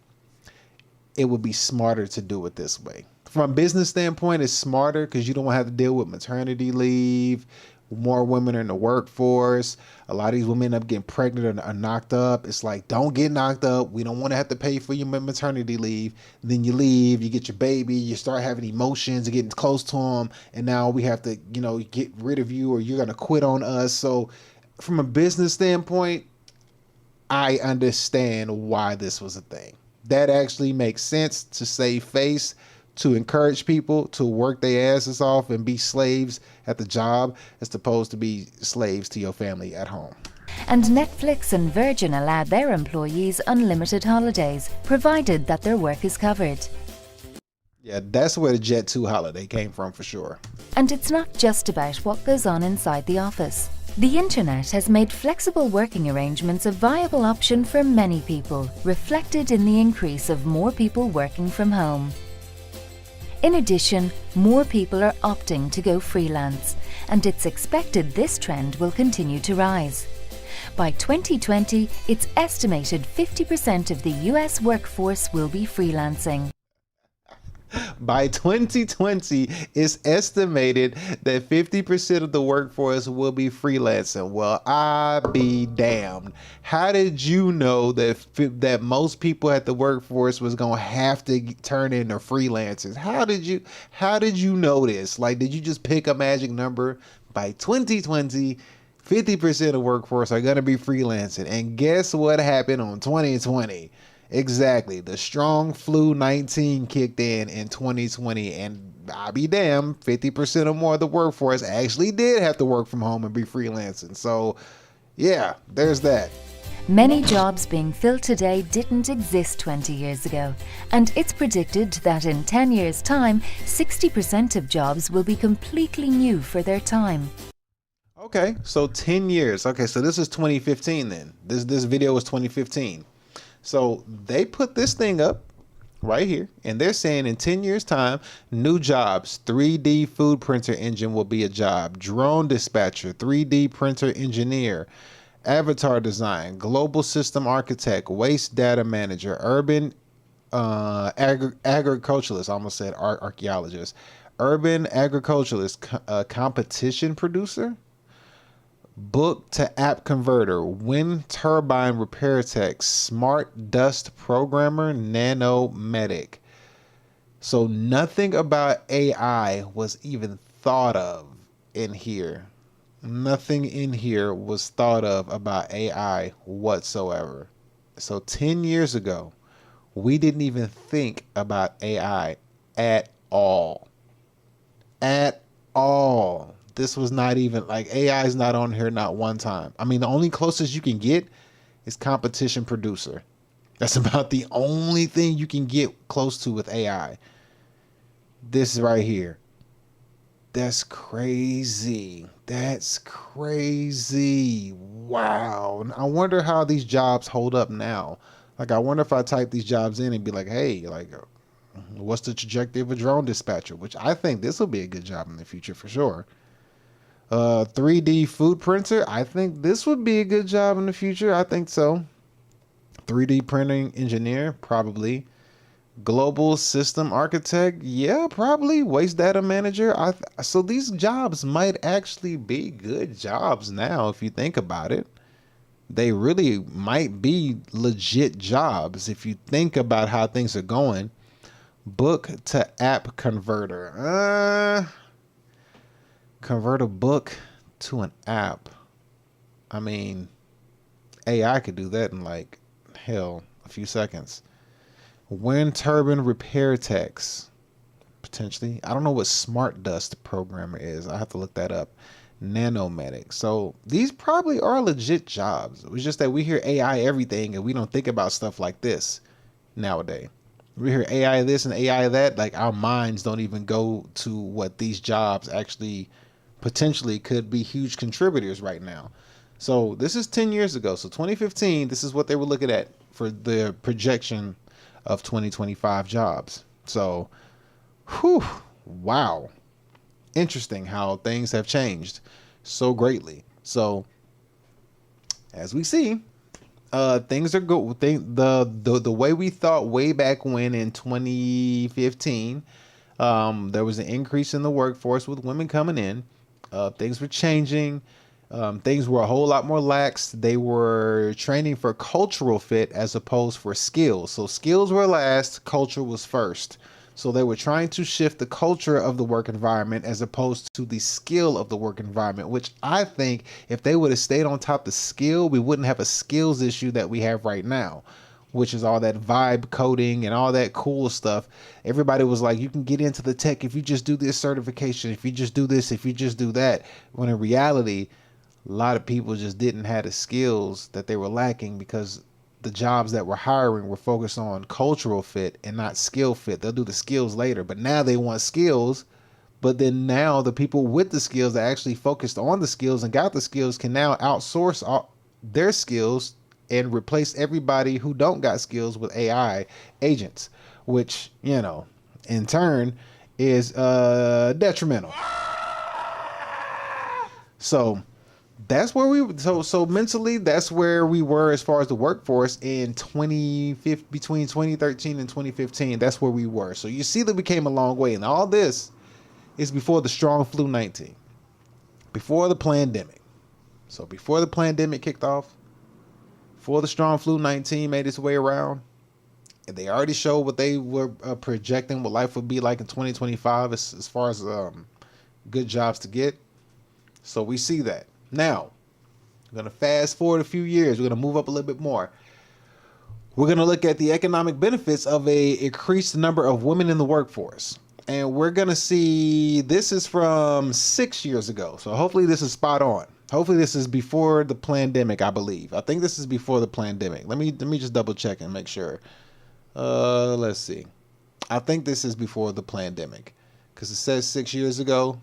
it would be smarter to do it this way. From a business standpoint, it's smarter because you don't have to deal with maternity leave. More women are in the workforce. A lot of these women end up getting pregnant or are knocked up. It's like, don't get knocked up. We don't want to have to pay for your maternity leave. Then you leave, you get your baby, you start having emotions, you're getting close to them, and now we have to, you know, get rid of you or you're going to quit on us. So from a business standpoint, I understand why this was a thing. That actually makes sense to save face, to encourage people to work their asses off and be slaves at the job as opposed to be slaves to your family at home. And Netflix and Virgin allowed their employees unlimited holidays, provided that their work is covered. Yeah, that's where the Jet 2 holiday came from for sure. And it's not just about what goes on inside the office. The internet has made flexible working arrangements a viable option for many people, reflected in the increase of more people working from home. In addition, more people are opting to go freelance, and it's expected this trend will continue to rise. By 2020, it's estimated 50% of the US workforce will be freelancing. By 2020, it's estimated that 50% of the workforce will be freelancing. Well, I be damned. How did you know that most people at the workforce was gonna have to turn into freelancers? How did you know this? Like, did you just pick a magic number? By 2020, 50% of workforce are gonna be freelancing. And guess what happened on 2020? Exactly. The strong flu 19 kicked in 2020, and I'll be damned, 50% or more of the workforce actually did have to work from home and be freelancing. So, yeah, there's that. Many jobs being filled today didn't exist 20 years ago, and it's predicted that in 10 years' time, 60% of jobs will be completely new for their time. Okay, so 10 years. Okay, so this is 2015 then. This video was 2015. So they put this thing up right here, and they're saying in 10 years' time, new jobs, 3D food printer engine will be a job, drone dispatcher, 3D printer engineer, avatar design, global system architect, waste data manager, urban agriculturalist, I almost said archaeologist, urban agriculturalist, competition producer, book to app converter, wind turbine repair tech, smart dust programmer, nanomedic. So nothing about AI was even thought of in here. Nothing in here was thought of about AI whatsoever. So 10 years ago, we didn't even think about AI at all. At all. This was not even, like, AI is not on here not one time. I mean, the only closest you can get is competition producer. That's about the only thing you can get close to with AI. This right here. That's crazy. That's crazy. Wow. I wonder how these jobs hold up now. Like, I wonder if I type these jobs in and be like, hey, like, what's the trajectory of a drone dispatcher? Which I think this will be a good job in the future for sure. 3D food printer. I think this would be a good job in the future. I think so. 3D printing engineer, probably. Global system architect, yeah, probably. Waste data manager. So these jobs might actually be good jobs now if you think about it. They really might be legit jobs if you think about how things are going. Book to app converter. Convert a book to an app. I mean, AI could do that in like, hell, a few seconds. Wind turbine repair techs, potentially. I don't know what smart dust programmer is. I have to look that up. Nanomedic. So these probably are legit jobs. It was just that we hear AI everything and we don't think about stuff like this nowadays. We hear AI this and AI that, like our minds don't even go to what these jobs actually potentially could be huge contributors right now. So this is 10 years ago. So 2015, this is what they were looking at for the projection of 2025 jobs. So, whew, wow. Interesting how things have changed so greatly. So, as we see, things are good. The way we thought way back when in 2015, there was an increase in the workforce with women coming in. Things were changing. Things were a whole lot more lax. They were training for cultural fit as opposed for skills. So skills were last, culture was first. So they were trying to shift the culture of the work environment as opposed to the skill of the work environment, which I think if they would have stayed on top of the skill, we wouldn't have a skills issue that we have right now, which is all that vibe coding and all that cool stuff. Everybody was like, you can get into the tech if you just do this certification, if you just do this, if you just do that. When in reality, a lot of people just didn't have the skills that they were lacking because the jobs that were hiring were focused on cultural fit and not skill fit. They'll do the skills later, but now they want skills. But then now the people with the skills that actually focused on the skills and got the skills can now outsource all their skills and replace everybody who don't got skills with AI agents, which, you know, in turn is detrimental. So that's where so mentally that's where we were as far as the workforce in between 2013 and 2015. That's where we were. So you see that we came a long way, and all this is before the strong flu 19, before the pandemic. So before the pandemic kicked off, before the strong flu 19 made its way around, and they already showed what they were projecting what life would be like in 2025 as far as good jobs to get. So we see that. Now, we're going to fast forward a few years. We're going to move up a little bit more. We're going to look at the economic benefits of a increased number of women in the workforce. And we're going to see, this is from 6 years ago. So hopefully this is spot on. Hopefully this is before the pandemic, I believe. I think this is before the pandemic. Let me just double check and make sure. Let's see. I think this is before the pandemic because it says 6 years ago.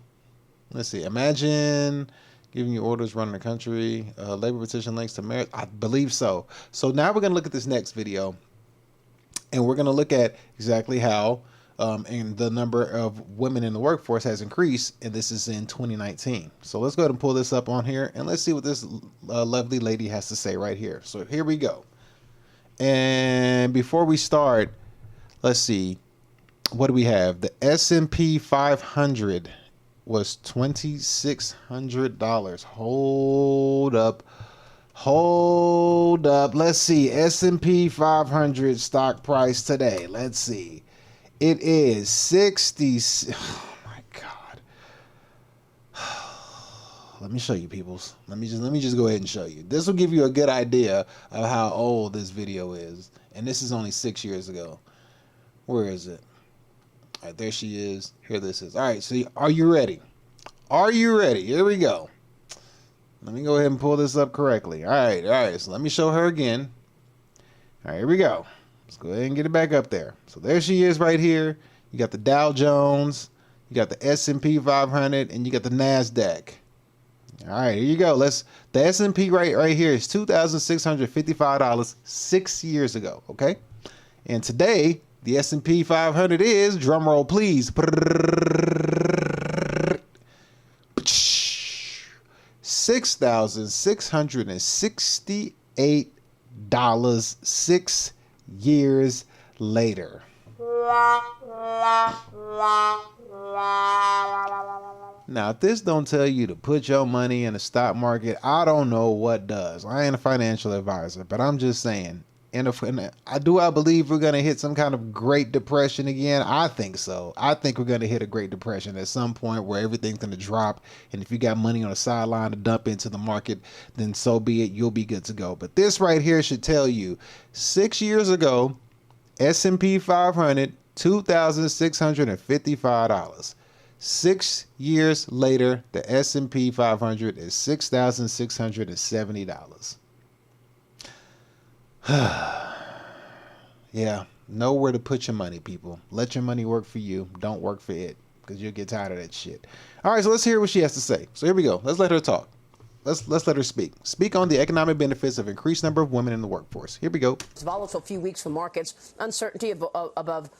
Let's see. Imagine giving you orders, running the country, labor petition links to merit. I believe so. So now we're going to look at this next video, and we're going to look at exactly how and the number of women in the workforce has increased, and this is in 2019. So let's go ahead and pull this up on here, and let's see what this lovely lady has to say right here. So here we go. And before we start, let's see. What do we have? The S&P 500 was $2,600. Hold up. Let's see. S&P 500 stock price today. Let's see. It is 60. Oh my God. Let me show you, peoples. Let me just go ahead and show you. This will give you a good idea of how old this video is. And this is only 6 years ago. Where is it? All right, there she is. Here this is. All right, so are you ready? Are you ready? Here we go. Let me go ahead and pull this up correctly. All right. So let me show her again. All right, here we go. Let's go ahead and get it back up there. So there she is right here. You got the Dow Jones. you got the S&P 500, and you got the NASDAQ. All right, here you go. The S&P right here is $2,655 6 years ago, okay? And today, the S&P 500 is, drum roll please, $6,668 6 years later. Now, if this don't tell you to put your money in the stock market, I don't know what does. I ain't a financial advisor, but I'm just saying. I believe we're going to hit some kind of Great Depression again? I think so. I think we're going to hit a Great Depression at some point where everything's going to drop. And if you got money on the sideline to dump into the market, then so be it. You'll be good to go. But this right here should tell you 6 years ago, S&P 500, $2,655. 6 years later, the S&P 500 is $6,670. Yeah, know where to put your money, people. Let your money work for you. Don't work for it, because you'll get tired of that shit. All right, so let's hear what she has to say. So here we go. Let's let her talk. Let's let her speak. Speak on the economic benefits of increased number of women in the workforce. Here we go. It's a volatile few weeks for markets. Uncertainty above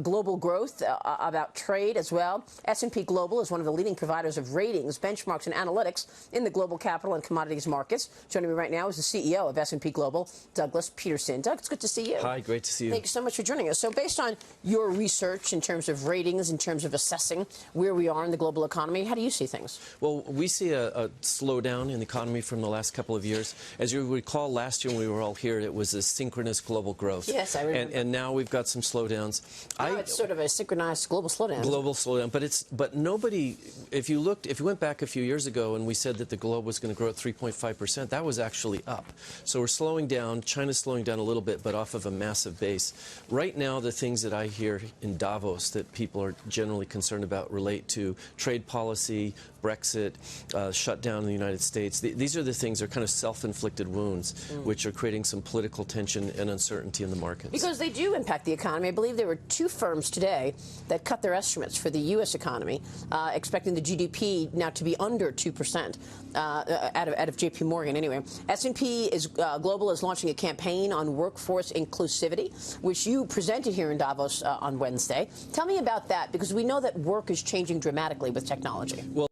global growth, about trade as well. S&P Global is one of the leading providers of ratings, benchmarks, and analytics in the global capital and commodities markets. Joining me right now is the CEO of S&P Global, Douglas Peterson. Doug, it's good to see you. Hi, great to see you. Thank you so much for joining us. So based on your research in terms of ratings, in terms of assessing where we are in the global economy, how do you see things? Well, we see a slowdown in the economy from the last couple of years. As you recall, last year when we were all here, it was a synchronous global growth. Yes, I remember. And now we've got some slowdowns. It's sort of a synchronized global slowdown. Global slowdown, but nobody. If you went back a few years ago and we said that the globe was going to grow at 3.5%, that was actually up. So we're slowing down. China's slowing down a little bit, but off of a massive base. Right now, the things that I hear in Davos that people are generally concerned about relate to trade policy, Brexit, shutdown in the United States. These are the things that are kind of self-inflicted wounds, which are creating some political tension and uncertainty in the markets. Because they do impact the economy. I believe there were 2 firms today that cut their estimates for the U.S. economy, expecting the GDP now to be under 2%, out of J.P. Morgan anyway. S&P Global is launching a campaign on workforce inclusivity, which you presented here in Davos on Wednesday. Tell me about that, because we know that work is changing dramatically with technology. Well,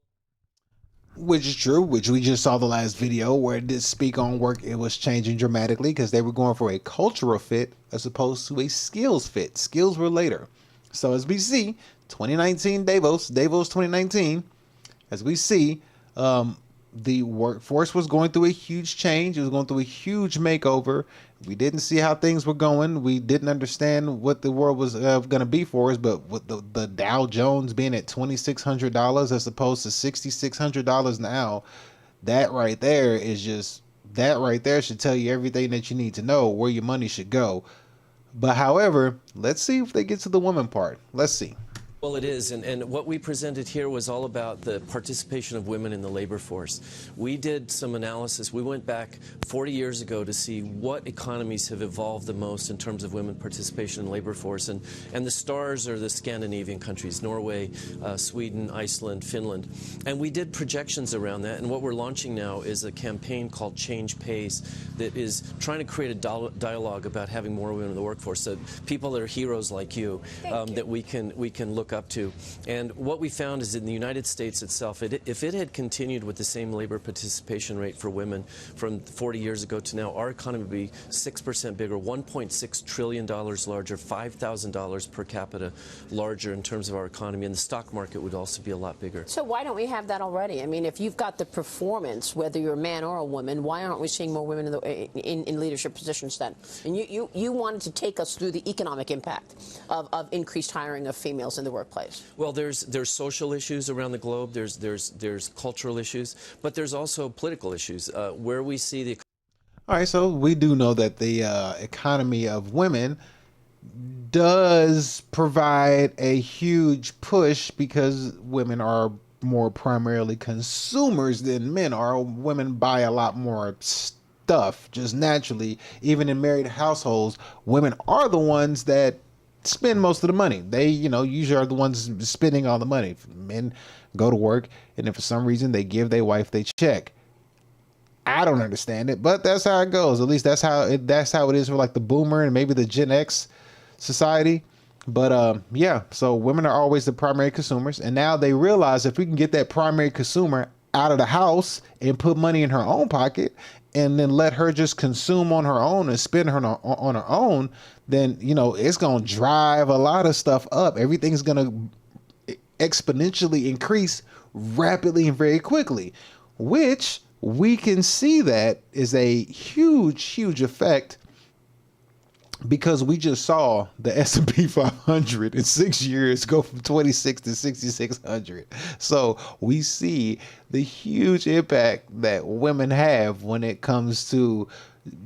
which is true, which we just saw the last video where it did speak on work. It was changing dramatically because they were going for a cultural fit as opposed to a skills fit. Skills were later. So as we see, 2019 Davos 2019, as we see, the workforce was going through a huge change. It was going through a huge makeover. We didn't see how things were going. We didn't understand what the world was going to be for us. But with the Dow Jones being at $2,600 as opposed to $6,600 now, that right there should tell you everything that you need to know where your money should go. But however, let's see if they get to the woman part. Let's see. Well, it is, and what we presented here was all about the participation of women in the labor force. We did some analysis. We went back 40 years ago to see what economies have evolved the most in terms of women participation in the labor force, and the stars are the Scandinavian countries, Norway, Sweden, Iceland, Finland. And we did projections around that, and what we're launching now is a campaign called Change Pays that is trying to create a dialogue about having more women in the workforce, so people that are heroes like you, that we can look up to. And what we found is in the United States itself, if it had continued with the same labor participation rate for women from 40 years ago to now, our economy would be 6% bigger, $1.6 trillion larger, $5,000 per capita larger in terms of our economy, and the stock market would also be a lot bigger. So why don't we have that already? I mean, if you've got the performance, whether you're a man or a woman, why aren't we seeing more women in leadership positions then? And you wanted to take us through the economic impact of increased hiring of females in the workplace. Well, there's social issues around the globe. There's cultural issues, but there's also political issues where we see the. All right, so we do know that the economy of women does provide a huge push because women are more primarily consumers than men are. Women buy a lot more stuff just naturally. Even in married households, women are the ones that spend most of the money. They, usually are the ones spending all the money. Men go to work, and if for some reason they give their wife their check. I don't understand it, but that's how it goes. At least that's how it is for like the boomer and maybe the Gen X society. But yeah, so women are always the primary consumers, and now they realize if we can get that primary consumer out of the house and put money in her own pocket, and then let her just consume on her own and spend on her own, then it's gonna drive a lot of stuff up. Everything's gonna exponentially increase rapidly and very quickly, which we can see that is a huge effect, because we just saw the S&P 500 in 6 years go from 26 to 6,600. So we see the huge impact that women have when it comes to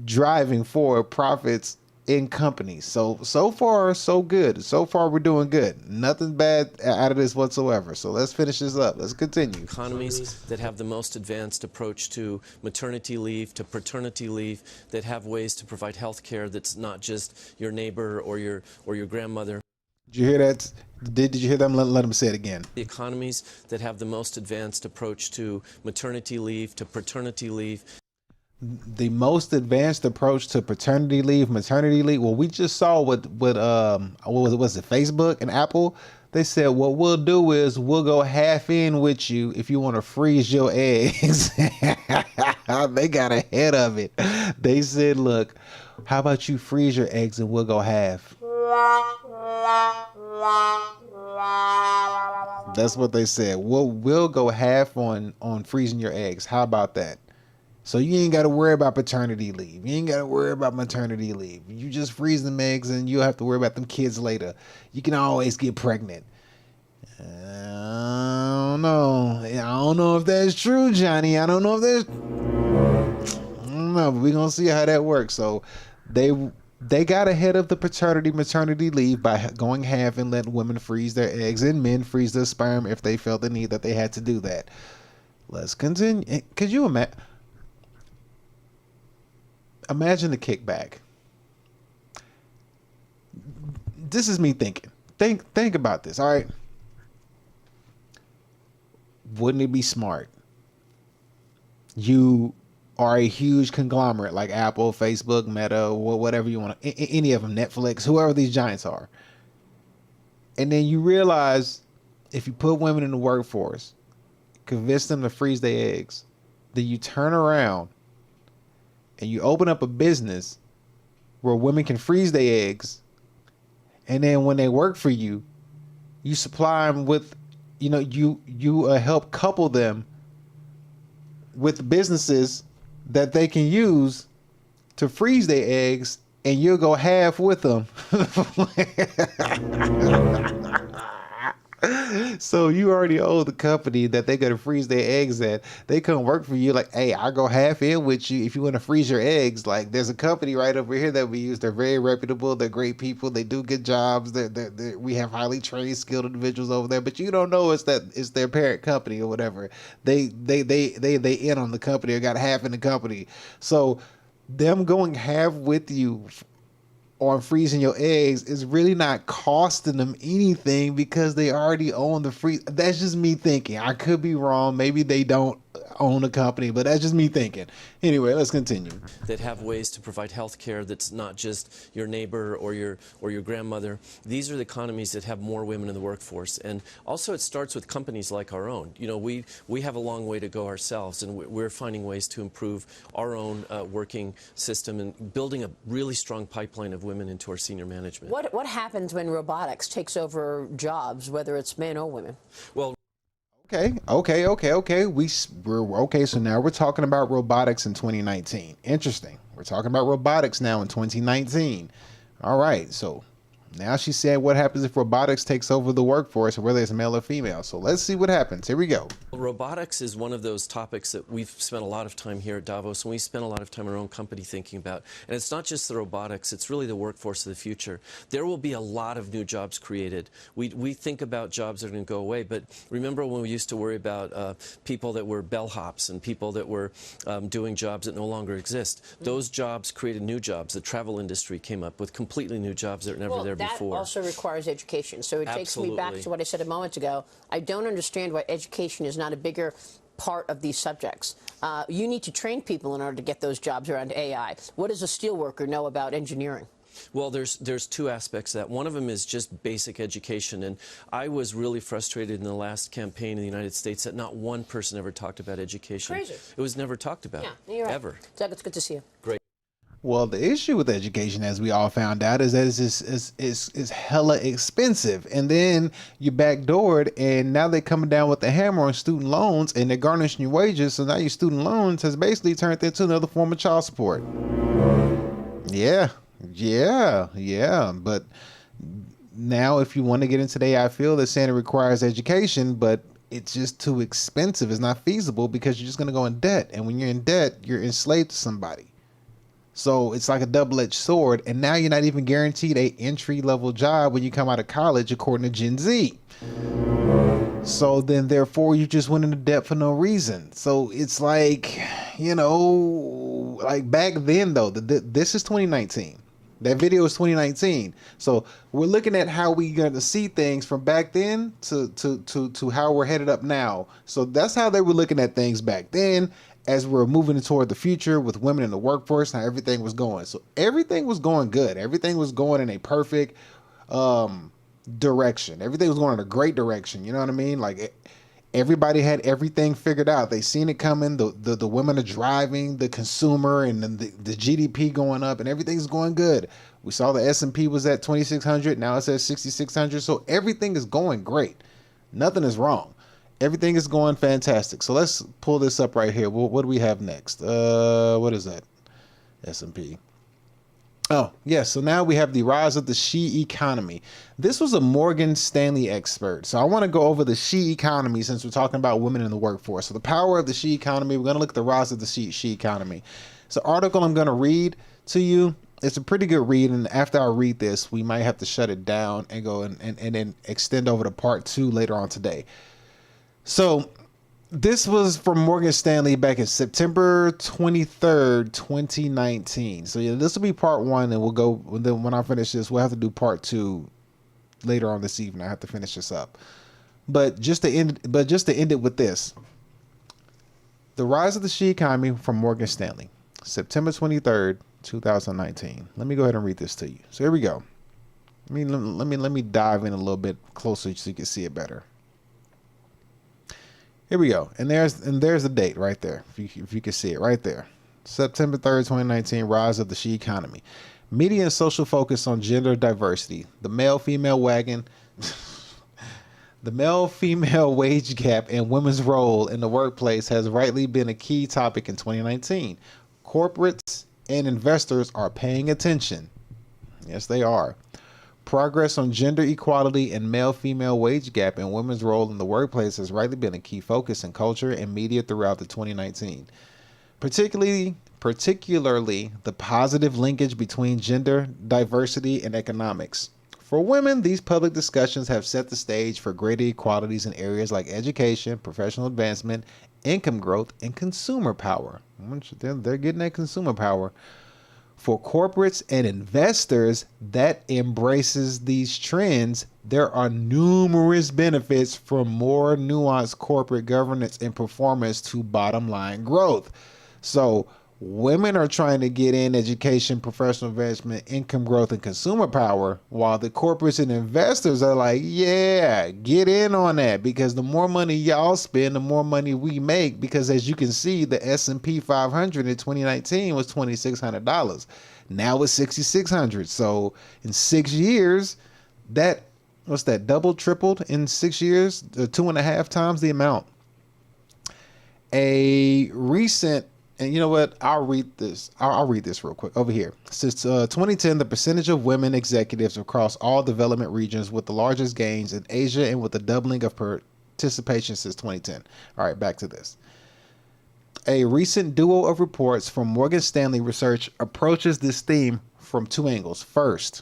driving forward profits in companies. So far, so good. So far, we're doing good. Nothing bad out of this whatsoever. So let's finish this up. Let's continue. Economies that have the most advanced approach to maternity leave, to paternity leave, that have ways to provide health care that's not just your neighbor or your grandmother. Did you hear that? Did you hear them? Let them say it again. The economies that have the most advanced approach to maternity leave, to paternity leave. The most advanced approach to paternity leave, maternity leave. Well, we just saw what was it, Facebook and Apple? They said what we'll do is we'll go half in with you if you want to freeze your eggs. They got ahead of it. They said, look, how about you freeze your eggs and we'll go half. That's what they said. We'll go half on freezing your eggs. How about that? So you ain't got to worry about paternity leave. You ain't got to worry about maternity leave. You just freeze them eggs and you'll have to worry about them kids later. You can always get pregnant. I don't know if that's true, Johnny. I don't know, but we're going to see how that works. So they got ahead of the maternity leave by going half and letting women freeze their eggs and men freeze their sperm if they felt the need that they had to do that. Let's continue. Could you imagine the kickback? This is me thinking. Think about this, all right? Wouldn't it be smart? You are a huge conglomerate like Apple, Facebook, Meta, whatever you want, any of them, Netflix, whoever these giants are. And then you realize if you put women in the workforce, convince them to freeze their eggs, then you turn around and you open up a business where women can freeze their eggs, and then when they work for you, you supply them with, you help couple them with businesses that they can use to freeze their eggs, and you'll go half with them. So you already owe the company that they're going to freeze their eggs at. They come work for you like, hey, I'll go half in with you if you want to freeze your eggs. Like, there's a company right over here that we use. They're very reputable. They're great people. They do good jobs. We have highly trained, skilled individuals over there. But you don't know it's their parent company or whatever. They in on the company or got half in the company. So them going half with you on freezing your eggs is really not costing them anything because they already own the freeze. That's just me thinking. I could be wrong. Maybe they don't own a company, but that's just me thinking. Anyway, let's continue. That have ways to provide health care that's not just your neighbor or your grandmother. These are the economies that have more women in the workforce. And also it starts with companies like our own. We have a long way to go ourselves, and we're finding ways to improve our own working system and building a really strong pipeline of women into our senior management. What happens when robotics takes over jobs, whether it's men or women? Well, Okay. We're okay. So now we're talking about robotics in 2019. Interesting. We're talking about robotics now in 2019. All right. So now she said, what happens if robotics takes over the workforce, whether it's male or female? So let's see what happens. Here we go. Robotics is one of those topics that we've spent a lot of time here at Davos, and we spent a lot of time in our own company thinking about. And it's not just the robotics, it's really the workforce of the future. There will be a lot of new jobs created. We think about jobs that are going to go away, but remember when we used to worry about people that were bellhops and people that were doing jobs that no longer exist? Those jobs created new jobs. The travel industry came up with completely new jobs that were never there before. before. That also requires education. So it takes me back to what I said a moment ago. I don't understand why education is not a bigger part of these subjects. You need to train people in order to get those jobs around AI. What does a steelworker know about engineering? Well, there's two aspects to that. One of them is just basic education, and I was really frustrated in the last campaign in the United States that not one person ever talked about education. Crazy. It was never talked about, you're right. ever. Doug, it's good to see you. Great. Well, the issue with education, as we all found out, is that it's hella expensive. And then you backdoored, and now they're coming down with the hammer on student loans, and they're garnishing your wages. So now your student loans has basically turned into another form of child support. Yeah. But now if you want to get into the AI field, they're saying it requires education, but it's just too expensive. It's not feasible because you're just going to go in debt. And when you're in debt, you're enslaved to somebody. So it's like a double-edged sword. And now you're not even guaranteed a entry-level job when you come out of college, according to Gen Z. So then, therefore, you just went into debt for no reason. So it's like, like back then, though, this is 2019. That video is 2019. So we're looking at how we're going to see things from back then to how we're headed up now. So that's how they were looking at things back then, as we're moving toward the future with women in the workforce, how everything was going. So everything was going good. Everything was going in a perfect direction. Everything was going in a great direction. You know what I mean? Like everybody had everything figured out. They seen it coming. The women are driving the consumer, and then the GDP going up, and everything's going good. We saw the S&P was at 2,600. Now it's at 6,600. So everything is going great. Nothing is wrong. Everything is going fantastic. So let's pull this up right here. What do we have next? What is that? S&P. Oh, yeah. So now we have the rise of the she economy. This was a Morgan Stanley expert. So I want to go over the she economy since we're talking about women in the workforce. So the power of the she economy. We're going to look at the rise of the she economy. So article I'm going to read to you. It's a pretty good read. And after I read this, we might have to shut it down and go and then extend over to part 2 later on today. So this was from Morgan Stanley back in September 23rd, 2019. So yeah, this will be part 1, and we'll go, then when I finish this, we'll have to do part 2 later on this evening. I have to finish this up. But just to end it with this. The rise of the she economy from Morgan Stanley, September 23rd, 2019. Let me go ahead and read this to you. So here we go. Let me dive in a little bit closer so you can see it better. Here we go. And there's the date right there. If you can see it right there. September 3rd, 2019, rise of the she economy. Media and social focus on gender diversity. The male-female wagon. The male-female wage gap and women's role in the workplace has rightly been a key topic in 2019. Corporates and investors are paying attention. Yes, they are. Progress on gender equality and male-female wage gap and women's role in the workplace has rightly been a key focus in culture and media throughout the 2019. Particularly the positive linkage between gender diversity and economics. For women, these public discussions have set the stage for greater equalities in areas like education, professional advancement, income growth, and consumer power. They're getting that consumer power. For corporates and investors that embraces these trends, there are numerous benefits from more nuanced corporate governance and performance to bottom line growth. So women are trying to get in education, professional advancement, income growth, and consumer power, while the corporates and investors are like, yeah, get in on that, because the more money y'all spend, the more money we make, because as you can see, the S&P 500 in 2019 was $2,600. Now it's $6,600. So in 6 years, double, tripled in 6 years, 2.5 times the amount. A recent, and you know what? I'll read this. I'll read this real quick over here. Since 2010, the percentage of women executives across all development regions, with the largest gains in Asia and with a doubling of participation since 2010. All right, back to this. A recent duo of reports from Morgan Stanley Research approaches this theme from 2 angles. First,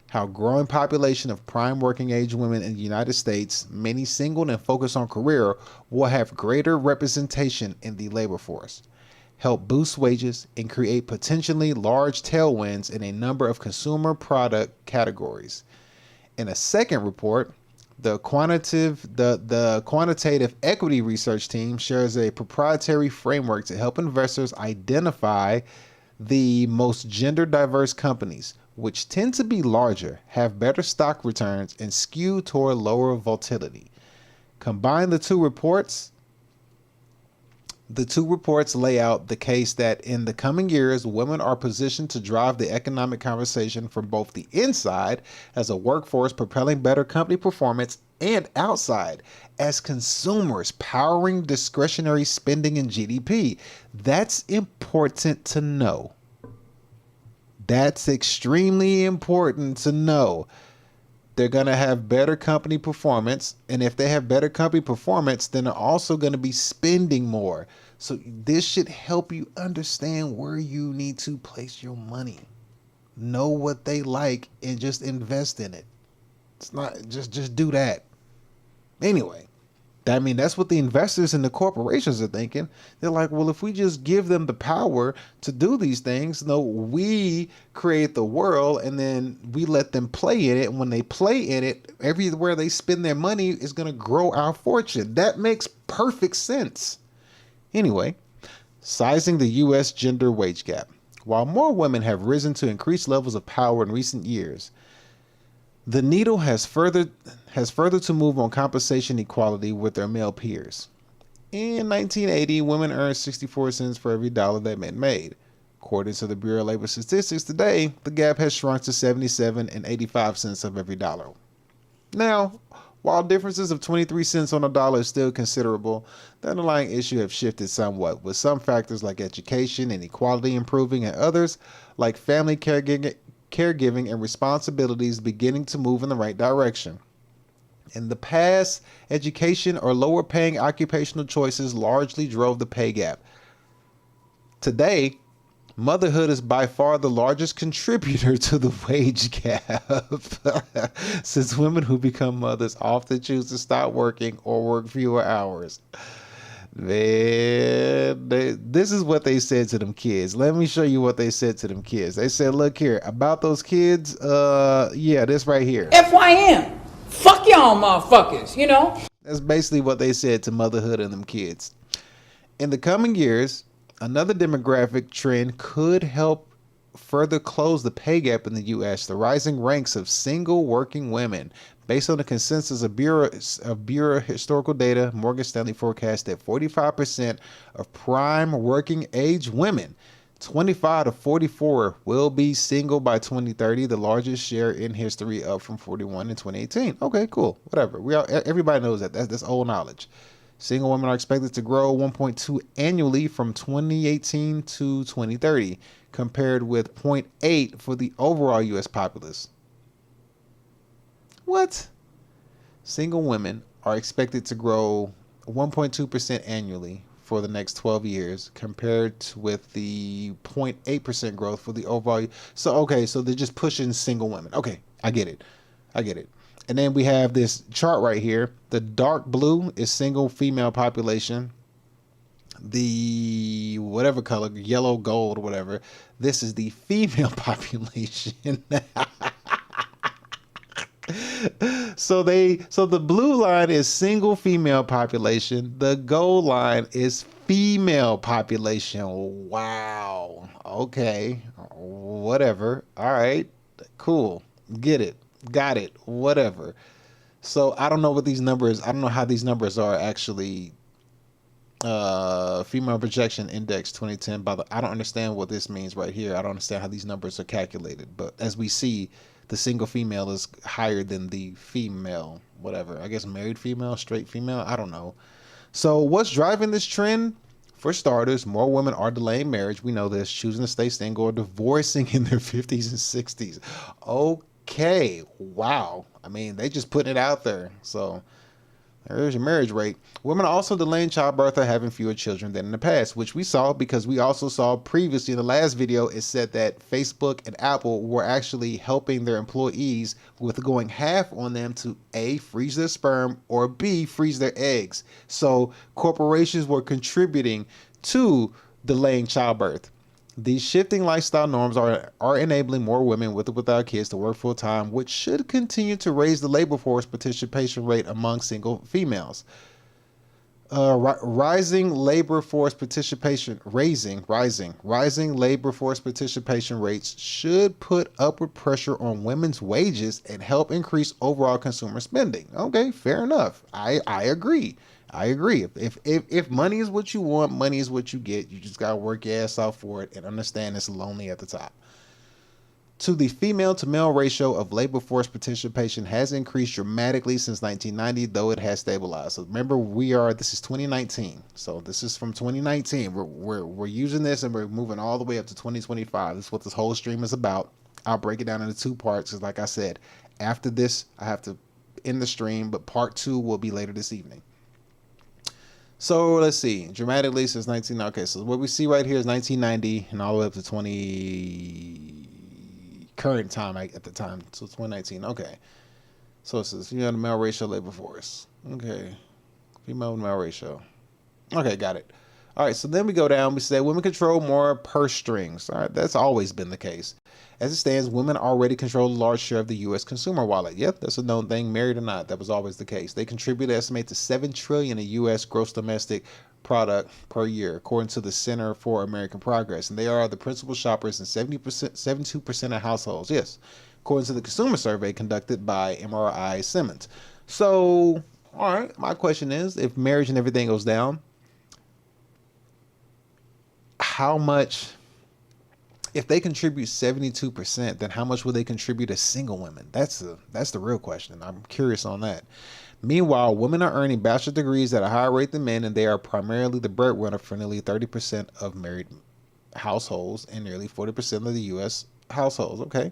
how growing population of prime working age women in the United States, many single and focused on career, will have greater representation in the labor force. help boost wages, and create potentially large tailwinds in a number of consumer product categories. In a second report, the quantitative equity research team shares a proprietary framework to help investors identify the most gender diverse companies, which tend to be larger, have better stock returns, and skew toward lower volatility. Combine the two reports. The two reports lay out the case that in the coming years, women are positioned to drive the economic conversation from both the inside as a workforce propelling better company performance and outside as consumers powering discretionary spending and GDP. That's important to know. That's extremely important to know. They're going to have better company performance. And if they have better company performance, then they're also going to be spending more. So this should help you understand where you need to place your money. Know what they like and just invest in it. It's not just do that. Anyway, that's what the investors and the corporations are thinking. They're like, well, if we just give them the power to do these things, we create the world and then we let them play in it. And when they play in it, everywhere they spend their money is going to grow our fortune. That makes perfect sense. Anyway, sizing the U.S. gender wage gap. While more women have risen to increased levels of power in recent years, the needle has further to move on compensation equality with their male peers. In 1980, women earned 64 cents for every dollar that men made. According to the Bureau of Labor Statistics today, the gap has shrunk to 77 and 85 cents of every dollar. Now, while differences of 23 cents on a dollar is still considerable, the underlying issue have shifted somewhat, with some factors like education and equality improving and others, like family caregiving and responsibilities, beginning to move in the right direction. In the past, education or lower paying occupational choices largely drove the pay gap. Today, motherhood is by far the largest contributor to the wage gap, since women who become mothers often choose to stop working or work fewer hours. Man, this is what they said to them kids. Let me show you what they said to them kids. They said, look here, about those kids, this right here. FYM. Fuck y'all motherfuckers, you know? That's basically what they said to motherhood and them kids. In the coming years, another demographic trend could help further close the pay gap in the U.S., the rising ranks of single working women. Based on the consensus of Bureau historical data, Morgan Stanley forecasts that 45% of prime working age women, 25 to 44, will be single by 2030, the largest share in history, up from 41 in 2018. Okay, cool, whatever. Everybody knows that. That's old knowledge. Single women are expected to grow 1.2 annually from 2018 to 2030, compared with 0.8 for the overall U.S. populace. What? Single women are expected to grow 1.2% annually for the next 12 years, compared with the 0.8% growth for the overall. So they're just pushing single women. Okay, I get it. And then we have this chart right here. The dark blue is single female population. The whatever color, yellow, gold, whatever, this is the female population. So the blue line is single female population. The gold line is female population. Wow. Okay. Whatever. All right. Cool. Get it. Got it. Whatever. So I don't know what these numbers, I don't know how these numbers are actually female projection index 2010 I don't understand what this means right here. I don't understand how these numbers are calculated, but as we see, the single female is higher than the female, whatever. I guess married female, straight female. I don't know. So what's driving this trend? For starters, more women are delaying marriage. We know this, choosing to stay single or divorcing in their 50s and 60s. Okay. Wow. I mean, they just putting it out there. So there's your marriage rate. Women are also delaying childbirth or having fewer children than in the past, which we saw because we also saw previously in the last video, it said that Facebook and Apple were actually helping their employees with going half on them to A, freeze their sperm, or B, freeze their eggs. So corporations were contributing to delaying childbirth. These shifting lifestyle norms are enabling more women with or without kids to work full time, which should continue to raise the labor force participation rate among single females. Rising labor force participation rates should put upward pressure on women's wages and help increase overall consumer spending. Okay, fair enough. I agree. If money is what you want, money is what you get. You just gotta work your ass off for it and understand it's lonely at the top. To the female to male ratio of labor force participation has increased dramatically since 1990, though it has stabilized. So remember, this is 2019. So this is from 2019. We're using this and we're moving all the way up to 2025. This is what this whole stream is about. I'll break it down into 2 parts because, like I said, after this, I have to end the stream, but part 2 will be later this evening. So let's see, dramatically since 19. Okay, so what we see right here is 1990 and all the way up to 20. Current time at the time, so 2019. Okay, so it says female to male ratio labor force. Okay, female to male ratio. Okay, got it. All right, so then we go down. We say women control more purse strings. All right, that's always been the case. As it stands, women already control a large share of the U.S. consumer wallet. Yep, that's a known thing. Married or not, that was always the case. They contribute an estimate to $7 trillion in U.S. gross domestic product per year, according to the Center for American Progress, and they are the principal shoppers in 72% of households. Yes, according to the consumer survey conducted by MRI Simmons. So, all right, my question is, if marriage and everything goes down, how much? If they contribute 72%, then how much will they contribute as single women? That's the real question. I'm curious on that. Meanwhile, women are earning bachelor degrees at a higher rate than men, and they are primarily the breadwinner for nearly 30% of married households and nearly 40% of the U.S. households. Okay.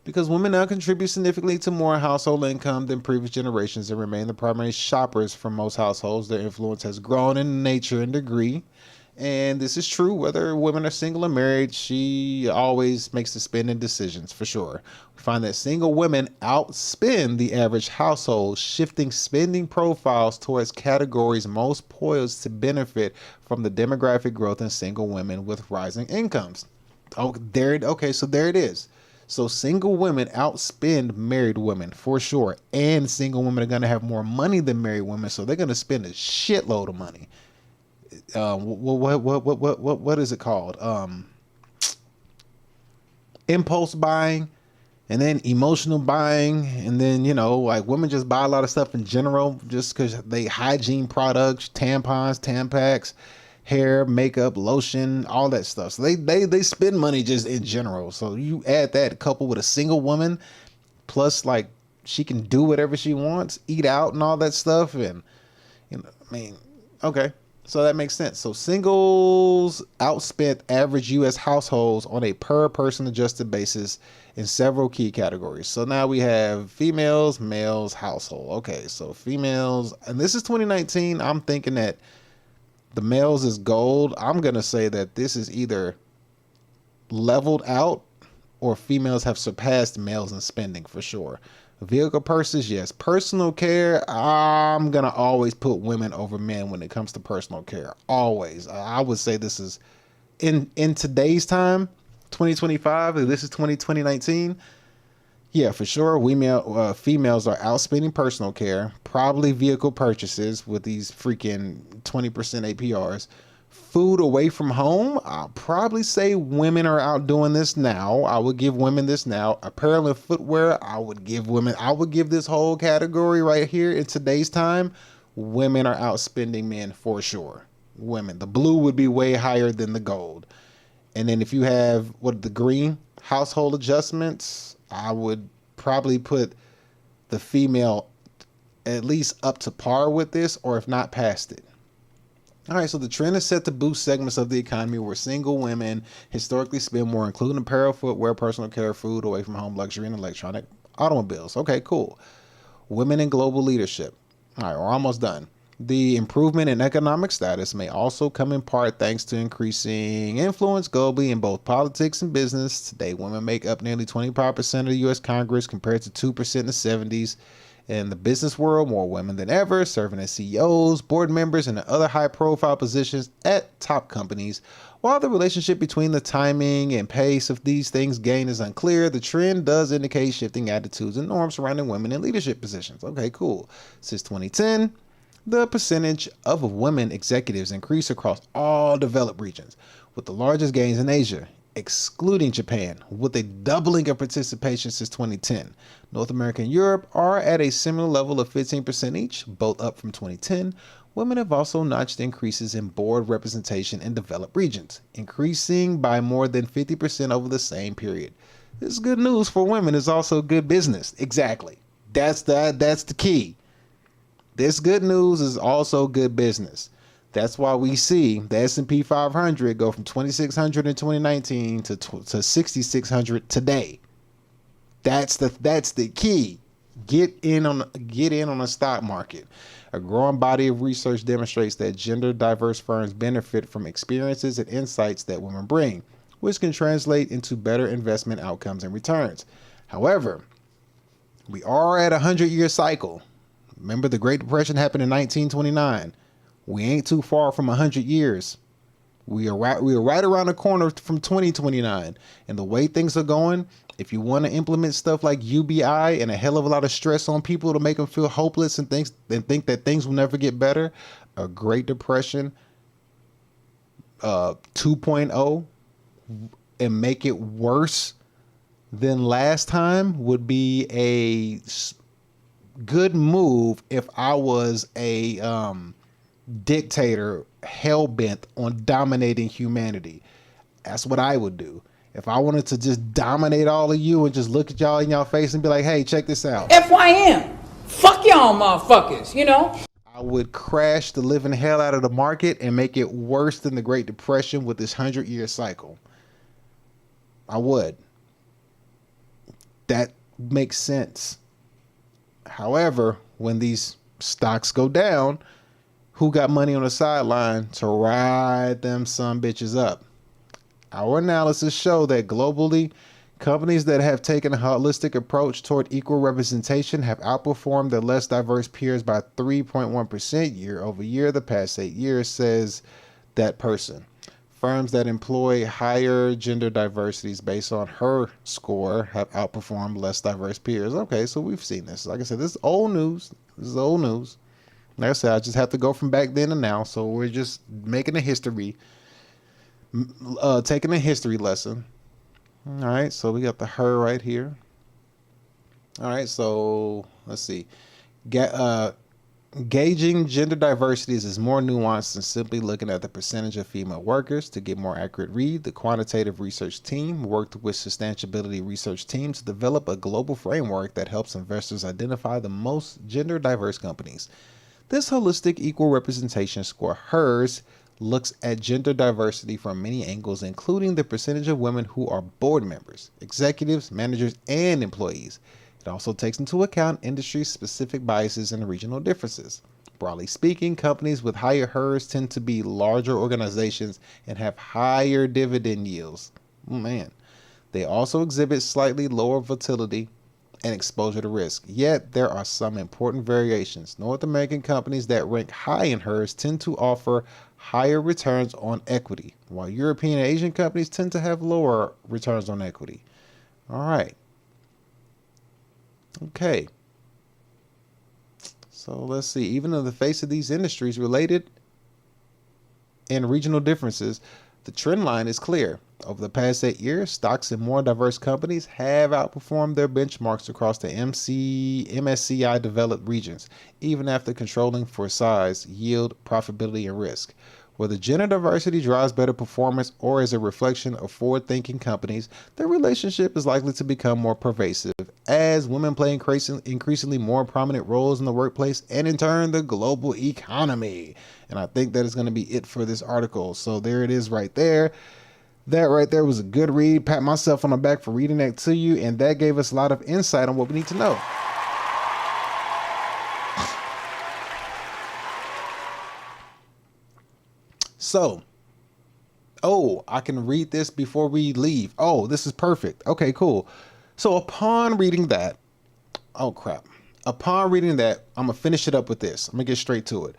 Because women now contribute significantly to more household income than previous generations and remain the primary shoppers for most households, their influence has grown in nature and degree. And this is true whether women are single or married. She always makes the spending decisions, for sure. We find that single women outspend the average household, shifting spending profiles towards categories most poised to benefit from the demographic growth in single women with rising incomes. So there it is. So single women outspend married women, for sure. And single women are going to have more money than married women, so they're going to spend a shitload of money. What is it called? Impulse buying, and then emotional buying, and then like women just buy a lot of stuff in general just because they hygiene products, tampons, Tampax, hair, makeup, lotion, all that stuff. So they spend money just in general. So you add that coupled with a single woman, plus like she can do whatever she wants, eat out and all that stuff, and okay. So that makes sense. So singles outspent average U.S. households on a per person adjusted basis in several key categories. So now we have females, males, household. Okay, so females, and this is 2019. I'm thinking that the males is gold. I'm going to say that this is either leveled out or females have surpassed males in spending for sure. Vehicle purses, yes. Personal care, I'm going to always put women over men when it comes to personal care. Always. I would say this is, in today's time, 2025, this is 2019. Yeah, for sure. Females are outspending personal care. Probably vehicle purchases with these freaking 20% APRs. Food away from home, I'll probably say women are out doing this now. I would give women this now. Apparel and footwear, I would give this whole category right here in today's time. Women are outspending men for sure. Women. The blue would be way higher than the gold. And then if you have the green, household adjustments, I would probably put the female at least up to par with this, or if not past it. All right, so the trend is set to boost segments of the economy where single women historically spend more, including apparel, footwear, personal care, food, away from home, luxury, and electronic automobiles. Okay, cool. Women in global leadership. All right, we're almost done. The improvement in economic status may also come in part thanks to increasing influence globally in both politics and business. Today, women make up nearly 25% of the U.S. Congress compared to 2% in the 70s. In the business world, more women than ever, serving as CEOs, board members, and other high-profile positions at top companies, While the relationship between the timing and pace of these things gained is unclear, the trend does indicate shifting attitudes and norms surrounding women in leadership positions. Okay, cool. Since 2010, the percentage of women executives increased across all developed regions, with the largest gains in Asia, excluding Japan, with a doubling of participation since 2010. North America and Europe are at a similar level of 15% each, both up from 2010. Women have also notched increases in board representation in developed regions, increasing by more than 50% over the same period. This is good news for women. It's also good business. Exactly. That's the key. This good news is also good business. That's why we see the S&P 500 go from 2,600 in 2019 to 6,600 today. That's the key. Get in on the stock market. A growing body of research demonstrates that gender diverse firms benefit from experiences and insights that women bring, which can translate into better investment outcomes and returns. However, we are at a 100-year cycle. Remember, the Great Depression happened in 1929. We ain't too far from 100 years. We are right around the corner from 2029. And the way things are going, if you want to implement stuff like UBI and a hell of a lot of stress on people to make them feel hopeless and think that things will never get better, a Great Depression 2.0 and make it worse than last time would be a good move if I was a dictator hell-bent on dominating humanity. That's what I would do. If I wanted to just dominate all of you and just look at y'all in y'all face and be like, hey, check this out. FYM. Fuck y'all motherfuckers, you know? I would crash the living hell out of the market and make it worse than the Great Depression with this 100-year cycle. I would. That makes sense. However, when these stocks go down, who got money on the sideline to ride them some bitches up? Our analysis show that globally, companies that have taken a holistic approach toward equal representation have outperformed their less diverse peers by 3.1% year over year the past 8 years, says that person. Firms that employ higher gender diversities based on her score have outperformed less diverse peers. Okay, so we've seen this. Like I said, this is old news. Like I said, I just have to go from back then to now. So we're just making a history, taking a history lesson. All right, so we got the her right here. All right, so let's see. Gauging gender diversities is more nuanced than simply looking at the percentage of female workers. To get more accurate read, the quantitative research team worked with sustainability research teams to develop a global framework that helps investors identify the most gender diverse companies. This holistic equal representation score, HERS, looks at gender diversity from many angles, including the percentage of women who are board members, executives, managers, and employees. It also takes into account industry-specific biases and regional differences. Broadly speaking, companies with higher HERS tend to be larger organizations and have higher dividend yields. They also exhibit slightly lower volatility and exposure to risk. Yet, there are some important variations. North American companies that rank high in HERS tend to offer higher returns on equity, while European and Asian companies tend to have lower returns on equity. All right. Okay. So let's see. Even in the face of these industries related and regional differences, the trend line is clear. Over the past 8 years, stocks in more diverse companies have outperformed their benchmarks across the MSCI developed regions, even after controlling for size, yield, profitability, and risk. Whether gender diversity drives better performance or is a reflection of forward-thinking companies, the relationship is likely to become more pervasive as women play increasingly more prominent roles in the workplace and, in turn, the global economy. And I think that is going to be it for this article. So there it is right there. That right there was a good read. Pat myself on the back for reading that to you, and that gave us a lot of insight on what we need to know. So, I can read this before we leave. Oh, this is perfect. Okay, cool. So upon reading that, I'm gonna finish it up with this. I'm gonna get straight to it.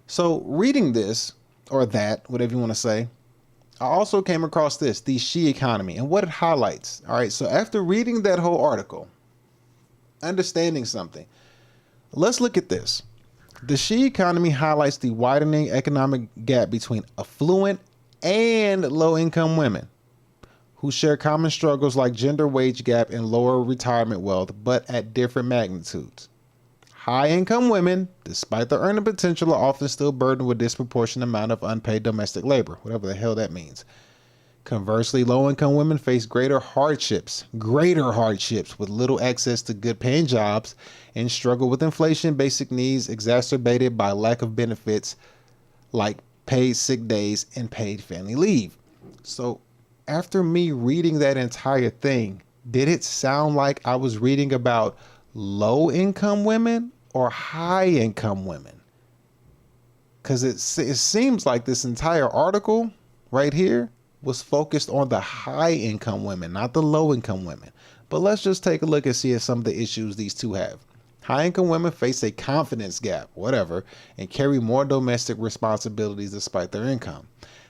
So reading this, or that, whatever you want to say, I also came across this, the she economy, and what it highlights. All right, so after reading that whole article, understanding something, let's look at this. The she economy highlights the widening economic gap between affluent and low-income women who share common struggles like gender wage gap and lower retirement wealth, but at different magnitudes. High-income women, despite their earning potential, are often still burdened with a disproportionate amount of unpaid domestic labor, whatever the hell that means. Conversely, low-income women face greater hardships with little access to good-paying jobs and struggle with inflation, basic needs exacerbated by lack of benefits like paid sick days and paid family leave. So after me reading that entire thing, did it sound like I was reading about low-income women or high-income women? Because it seems like this entire article right here was focused on the high-income women, not the low-income women. But let's just take a look and see some of the issues these two have. High-income women face a confidence gap, and carry more domestic responsibilities despite their income.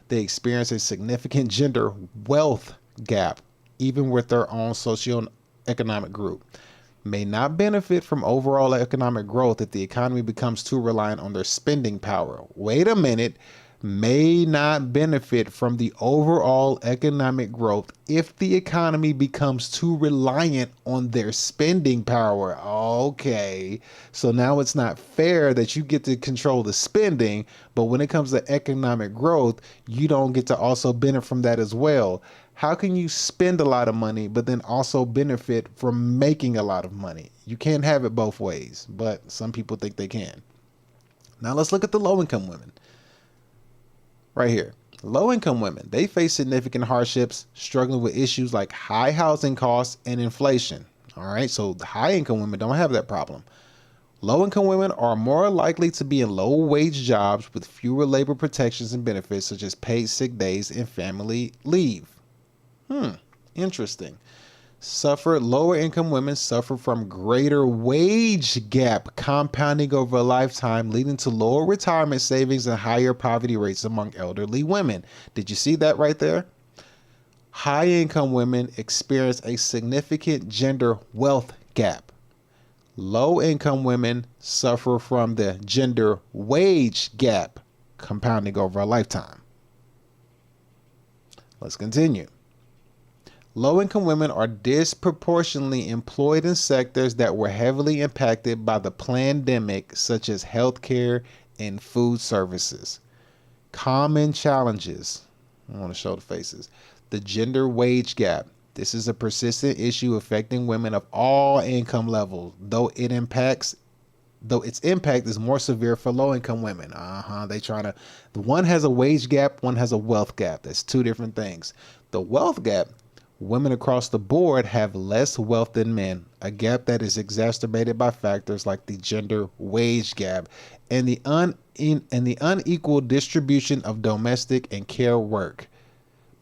They experience a significant gender wealth gap, even with their own socioeconomic group. May not benefit from overall economic growth if the economy becomes too reliant on their spending power. Wait a minute. May not benefit from the overall economic growth if the economy becomes too reliant on their spending power. Okay, so now it's not fair that you get to control the spending, but when it comes to economic growth, you don't get to also benefit from that as well. How can you spend a lot of money but then also benefit from making a lot of money? You can't have it both ways, but some people think they can. Now let's look at the low-income women. Right here, low-income women, they face significant hardships, struggling with issues like high housing costs and inflation. All right, so high-income women don't have that problem. Low-income women are more likely to be in low-wage jobs with fewer labor protections and benefits such as paid sick days and family leave. Interesting. Lower-income women suffer from greater wage gap compounding over a lifetime, leading to lower retirement savings and higher poverty rates among elderly women. Did you see that right there? High-income women experience a significant gender wealth gap. Low-income women suffer from the gender wage gap compounding over a lifetime. Let's continue. Low-income women are disproportionately employed in sectors that were heavily impacted by the pandemic, such as healthcare and food services. Common challenges. I want to show the faces. The gender wage gap. This is a persistent issue affecting women of all income levels, though its impact is more severe for low-income women. The one has a wage gap, one has a wealth gap. That's two different things. The wealth gap, women across the board have less wealth than men, a gap that is exacerbated by factors like the gender wage gap and the unequal distribution of domestic and care work.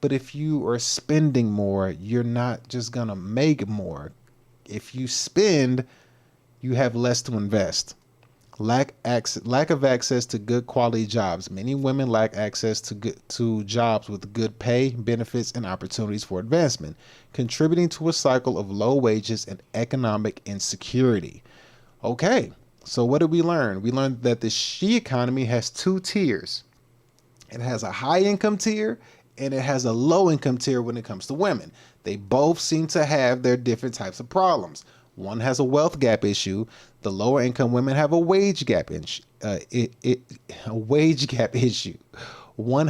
But if you are spending more, you're not just going to make more. If you spend, you have less to invest. Lack of access to good quality jobs. Many women lack access to jobs with good pay, benefits, and opportunities for advancement, contributing to a cycle of low wages and economic insecurity. Okay, so what did we learn? We learned that the she economy has two tiers. It has a high income tier and it has a low income tier when it comes to women. They both seem to have their different types of problems. One has a wealth gap issue. The lower income women have a wage gap issue. One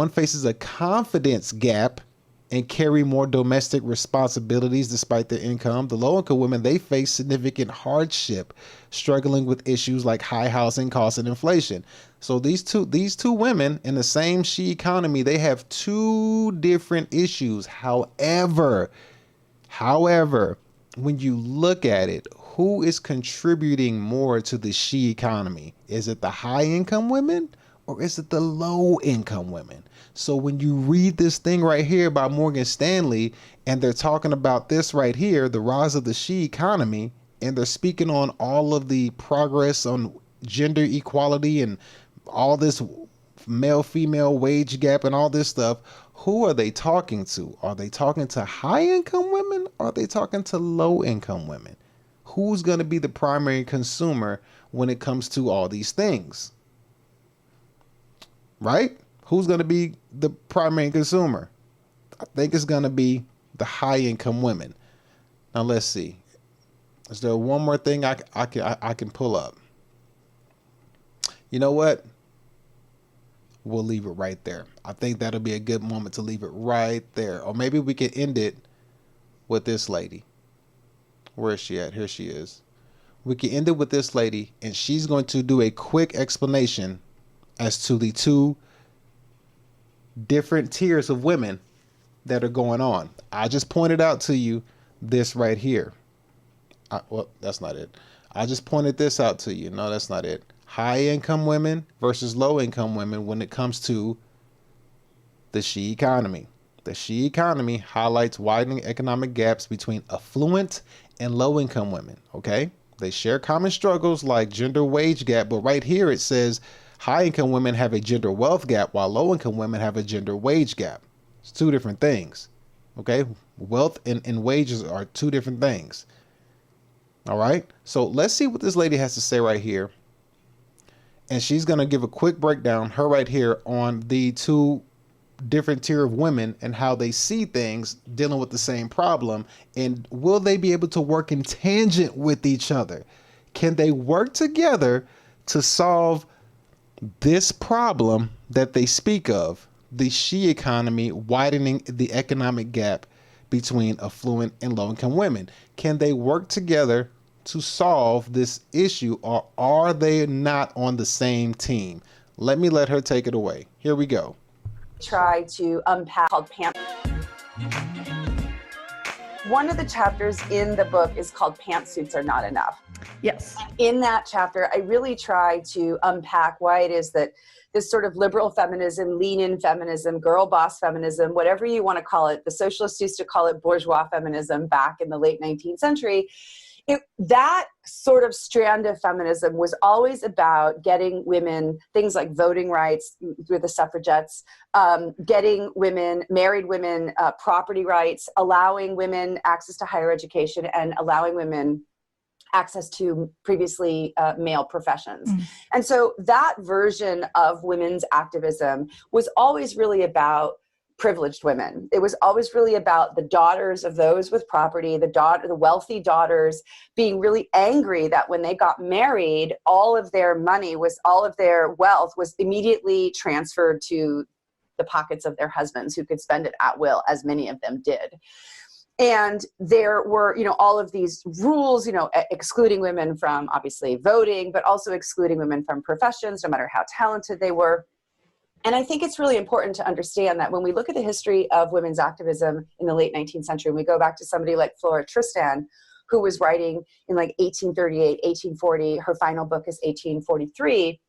faces a confidence gap and carry more domestic responsibilities despite their income. The low income women, they face significant hardship, struggling with issues like high housing costs and inflation. So these two women in the same she economy, they have two different issues. However, when you look at it, who is contributing more to the she economy? Is it the high income women or is it the low income women? So when you read this thing right here by Morgan Stanley and they're talking about this right here, the rise of the she economy, and they're speaking on all of the progress on gender equality and all this male-female wage gap and all this stuff, who are they talking to? Are they talking to high-income women? Or are they talking to low-income women? Who's going to be the primary consumer when it comes to all these things? Right? Who's going to be the primary consumer? I think it's going to be the high-income women. Now, let's see. Is there one more thing I can pull up? You know what? We'll leave it right there. I think that'll be a good moment to leave it right there. Or maybe we can end it with this lady. Where is she at? Here she is. We can end it with this lady, and she's going to do a quick explanation as to the two different tiers of women that are going on. I just pointed out to you this right here. Well, that's not it. I just pointed this out to you. No, that's not it. High income women versus low income women when it comes to the she economy. The she economy highlights widening economic gaps between affluent and low income women. Okay. They share common struggles like gender wage gap, but right here it says high income women have a gender wealth gap while low income women have a gender wage gap. It's two different things. Okay. Wealth and wages are two different things. All right. So let's see what this lady has to say right here. And she's going to give a quick breakdown, her right here, on the two different tier of women and how they see things dealing with the same problem. And will they be able to work in tangent with each other? Can they work together to solve this problem that they speak of, the she economy widening the economic gap between affluent and low-income women? Can they work together to solve this issue, or are they not on the same team? Let her take it away. Here we go. Try to unpack called Pam. One of the chapters in the book is called Pantsuits Are Not Enough. Yes. In that chapter, I really try to unpack why it is that this sort of liberal feminism, lean-in feminism, girl boss feminism, whatever you want to call it, the socialists used to call it bourgeois feminism back in the late 19th century. That sort of strand of feminism was always about getting women things like voting rights through the suffragettes, getting women, married women, property rights, allowing women access to higher education, and allowing women access to previously male professions. And so that version of women's activism was always really about privileged women. It was always really about the daughters of those with property, the wealthy daughters being really angry that when they got married, all of their money all of their wealth was immediately transferred to the pockets of their husbands, who could spend it at will, as many of them did. And there were, all of these rules, excluding women from obviously voting, but also excluding women from professions, no matter how talented they were. And I think it's really important to understand that when we look at the history of women's activism in the late 19th century, and we go back to somebody like Flora Tristan, who was writing in like 1838, 1840, her final book is 1843,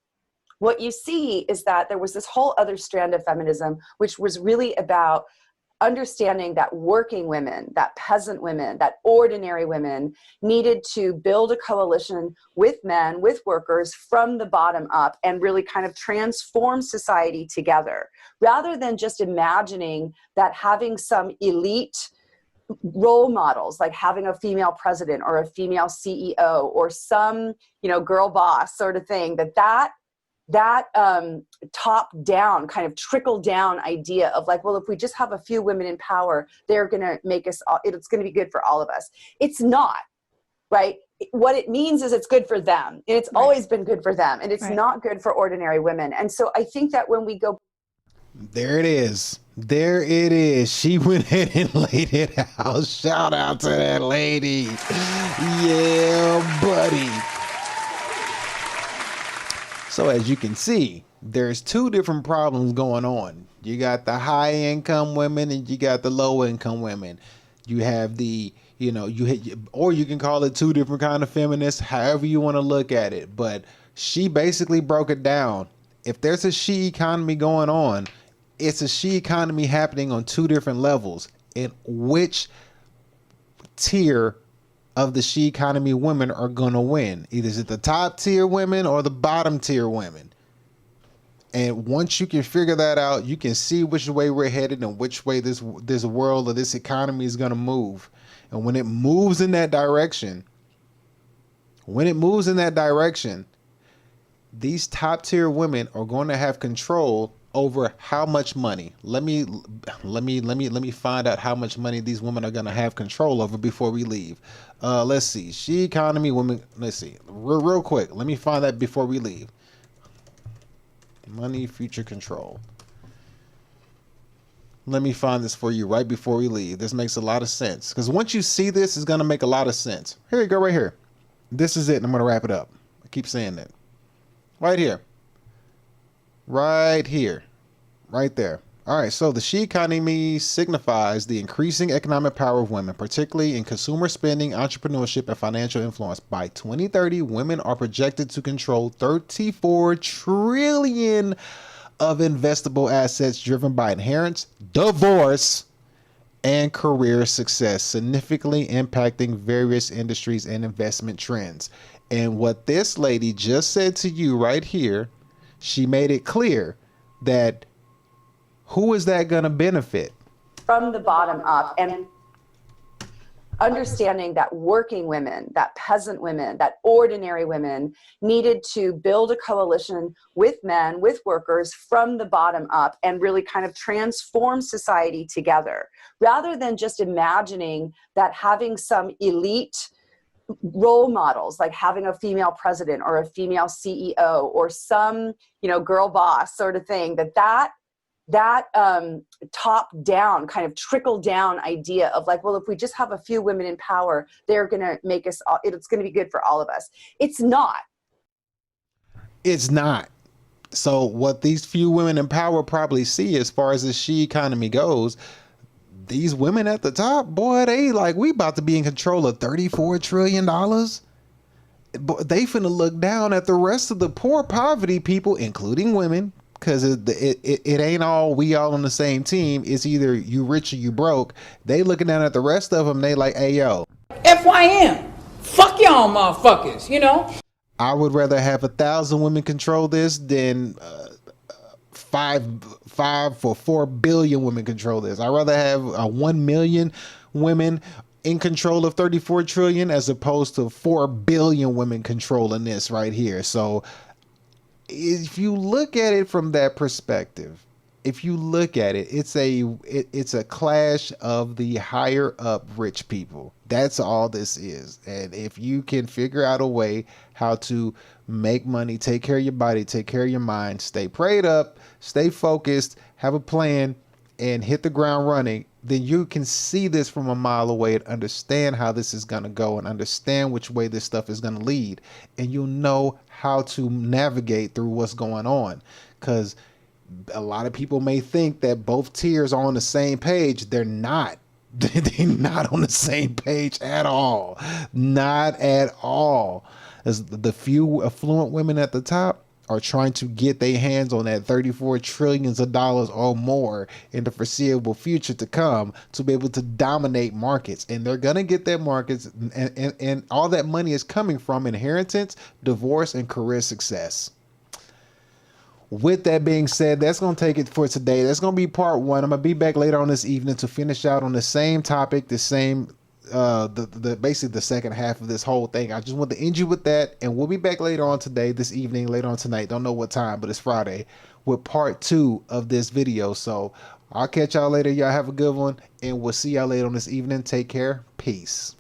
what you see is that there was this whole other strand of feminism, which was really about understanding that working women, that peasant women, that ordinary women needed to build a coalition with men, with workers from the bottom up, and really kind of transform society together, rather than just imagining that having some elite role models, like having a female president or a female CEO or some, girl boss sort of thing, that top down kind of trickle down idea of like, well, if we just have a few women in power, they're going to make us, it's going to be good for all of us. It's not, right? What it means is it's good for them. And it's always been good for them. And it's not good for ordinary women. And so I think that when we go. There it is. There it is. She went ahead and laid it out. Shout out to that lady. Yeah, buddy. So as you can see, there's two different problems going on. You got the high income women and you got the low income women. You have the, or you can call it two different kind of feminists, however you want to look at it. But she basically broke it down. If there's a she economy going on, it's a she economy happening on two different levels. And which tier of the she economy women are going to win? Either is it the top tier women or the bottom tier women? And once you can figure that out, you can see which way we're headed and which way this world or this economy is going to move. And when it moves in that direction, these top tier women are going to have control over how much money. Let me find out how much money these women are going to have control over before we leave. Let's see. She economy women. Let's see. Real quick. Let me find that before we leave. Money future control. Let me find this for you right before we leave. This makes a lot of sense, because once you see this, it's going to make a lot of sense. Here you go, right here. This is it, and I'm going to wrap it up. I keep saying that. Right here. Right here. Right there. All right, so the she economy signifies the increasing economic power of women, particularly in consumer spending, entrepreneurship, and financial influence. By 2030, women are projected to control 34 trillion of investable assets driven by inheritance, divorce, and career success, significantly impacting various industries and investment trends. And what this lady just said to you right here, she made it clear that who is that going to benefit? From the bottom up, and understanding that working women, that peasant women, that ordinary women needed to build a coalition with men, with workers from the bottom up, and really kind of transform society together, rather than just imagining that having some elite role models, like having a female president or a female CEO or some, girl boss sort of thing, that top down kind of trickle down idea of like, well, if we just have a few women in power, they're going to make us all, it's going to be good for all of us. It's not. So what these few women in power probably see as far as the she economy goes, these women at the top, boy, they like, we about to be in control of $34 trillion. They finna look down at the rest of the poor poverty people, including women, because it ain't all we all on the same team. It's either you rich or you broke. They looking down at the rest of them. They like, hey, yo. FYM. Fuck y'all motherfuckers, I would rather have 1,000 women control this than 4 billion women control this. I'd rather have 1 million women in control of 34 trillion as opposed to 4 billion women controlling this right here. So if you look at it from that perspective, it's a clash of the higher up rich people. That's all this is. And if you can figure out a way how to make money, take care of your body, take care of your mind, stay prayed up, stay focused, have a plan, and hit the ground running, then you can see this from a mile away and understand how this is going to go and understand which way this stuff is going to lead. And you'll know how to navigate through what's going on. Because a lot of people may think that both tiers are on the same page. They're not. They're not on the same page at all. Not at all. As the few affluent women at the top are trying to get their hands on that $34 trillion or more in the foreseeable future to come to be able to dominate markets. And they're going to get their markets, and all that money is coming from inheritance, divorce, and career success. With that being said, that's going to take it for today. That's going to be part one. I'm going to be back later on this evening to finish out on the same topic, basically the second half of this whole thing. I just want to end you with that, and we'll be back later on today, this evening, later on tonight. Don't know what time, but it's Friday, with part 2 of this video. So I'll catch y'all later. Y'all have a good one, and we'll see y'all later on this evening. Take care. Peace.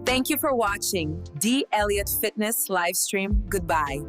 Thank you for watching D. Elliott Fitness live stream. Goodbye.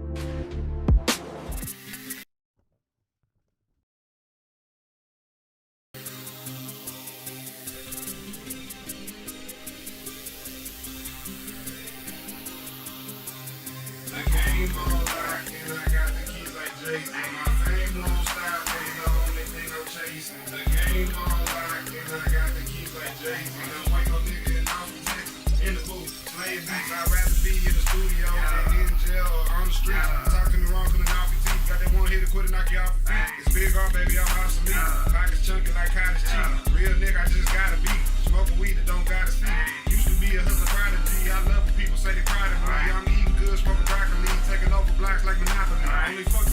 Baby, I'm obsolete. Pockets chunky like cottage cheese. Real nigga, I just gotta be. Smoking weed that don't gotta see. Used to be a hustler prodigy. I love when people say they proud of me. I'm eating good, smoking broccoli. Taking over blocks like Monopoly. Only fuck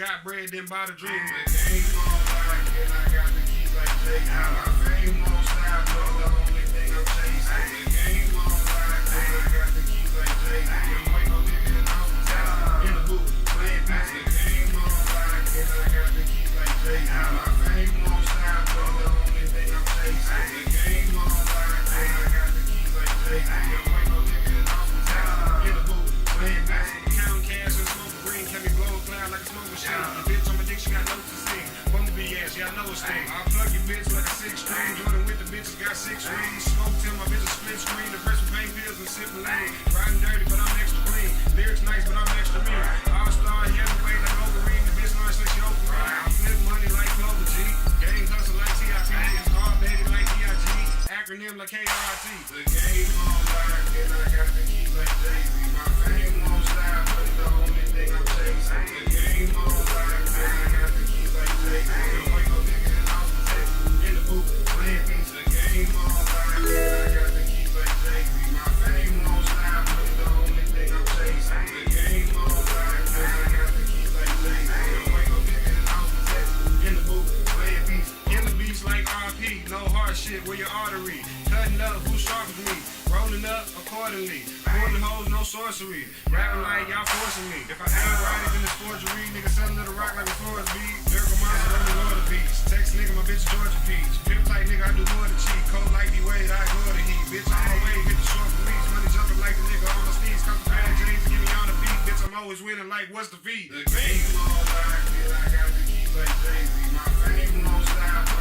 got bread, then buy the dream. The game on like, and I got the keys like Jay. My fame won't stop, no, the only thing I'm chasing. The game on like, and I got the keys like Jay. Wake up living off the top, in the booth, playing beats. The game on like, and I got the keys like Jay. My fame won't stop, no, the only thing I'm chasing. The game on like, and I got the keys like Jay. Wake up living off the top, in the booth, playing beats. Counting cash and smoking green, can be blow cloud like a smoke machine. The bitch on my dick, she got no to see. Bumblebee ass, yeah, I know it's thing. I plug your bitch like a 6-string. Jordan with the bitches got 6 rings. Smoke till my bitch split screen. The rest with pain pills and sipping lane. Riding dirty, but I'm extra clean. Lyrics nice, but I'm extra mean. All-star heavyweight like Overeem. The bitch launch like she open me. I flip money like Clover G. Gang hustle like TIP. It's all baby like DIG. Acronym like KRIT. The game on lock, and I got the keys like Jay-Z. My fame won't stop, but it's the only thing I'm chasing. The game on lock, and I got the keys like Jay-Z. Wake up nigga and off the tech. In the booth, playing beats. The game on lock, and I got the keys like Jay-Z. My fame won't stop, but it's the only thing I'm chasing. The game on lock, and I got the keys like Jay-Z. Wake up nigga and off the tech. In the booth, playing beats. In the beats like RP. No hard shit with your artery. Cutting up, who sharp as me? Rolling up accordingly. Pulling hoes, no sorcery. Rapping like y'all forcing me. If I ain't right, then it's forgery. Nigga selling to the rock like a Florida beat. Lyrical monster, I'm the Lord of Beats. Text nigga, my bitch Georgia Peach. Pimp tight nigga, I do more than cheat. Cold like D-Wade, I go to heat. Bitch, on my way, hit the short police. Money jumping like the nigga on my sneeze. Come to bad James, get me on the beat. Bitch, I'm always winning like what's the feed? The game on lock, and I got the keys like Jay-Z. My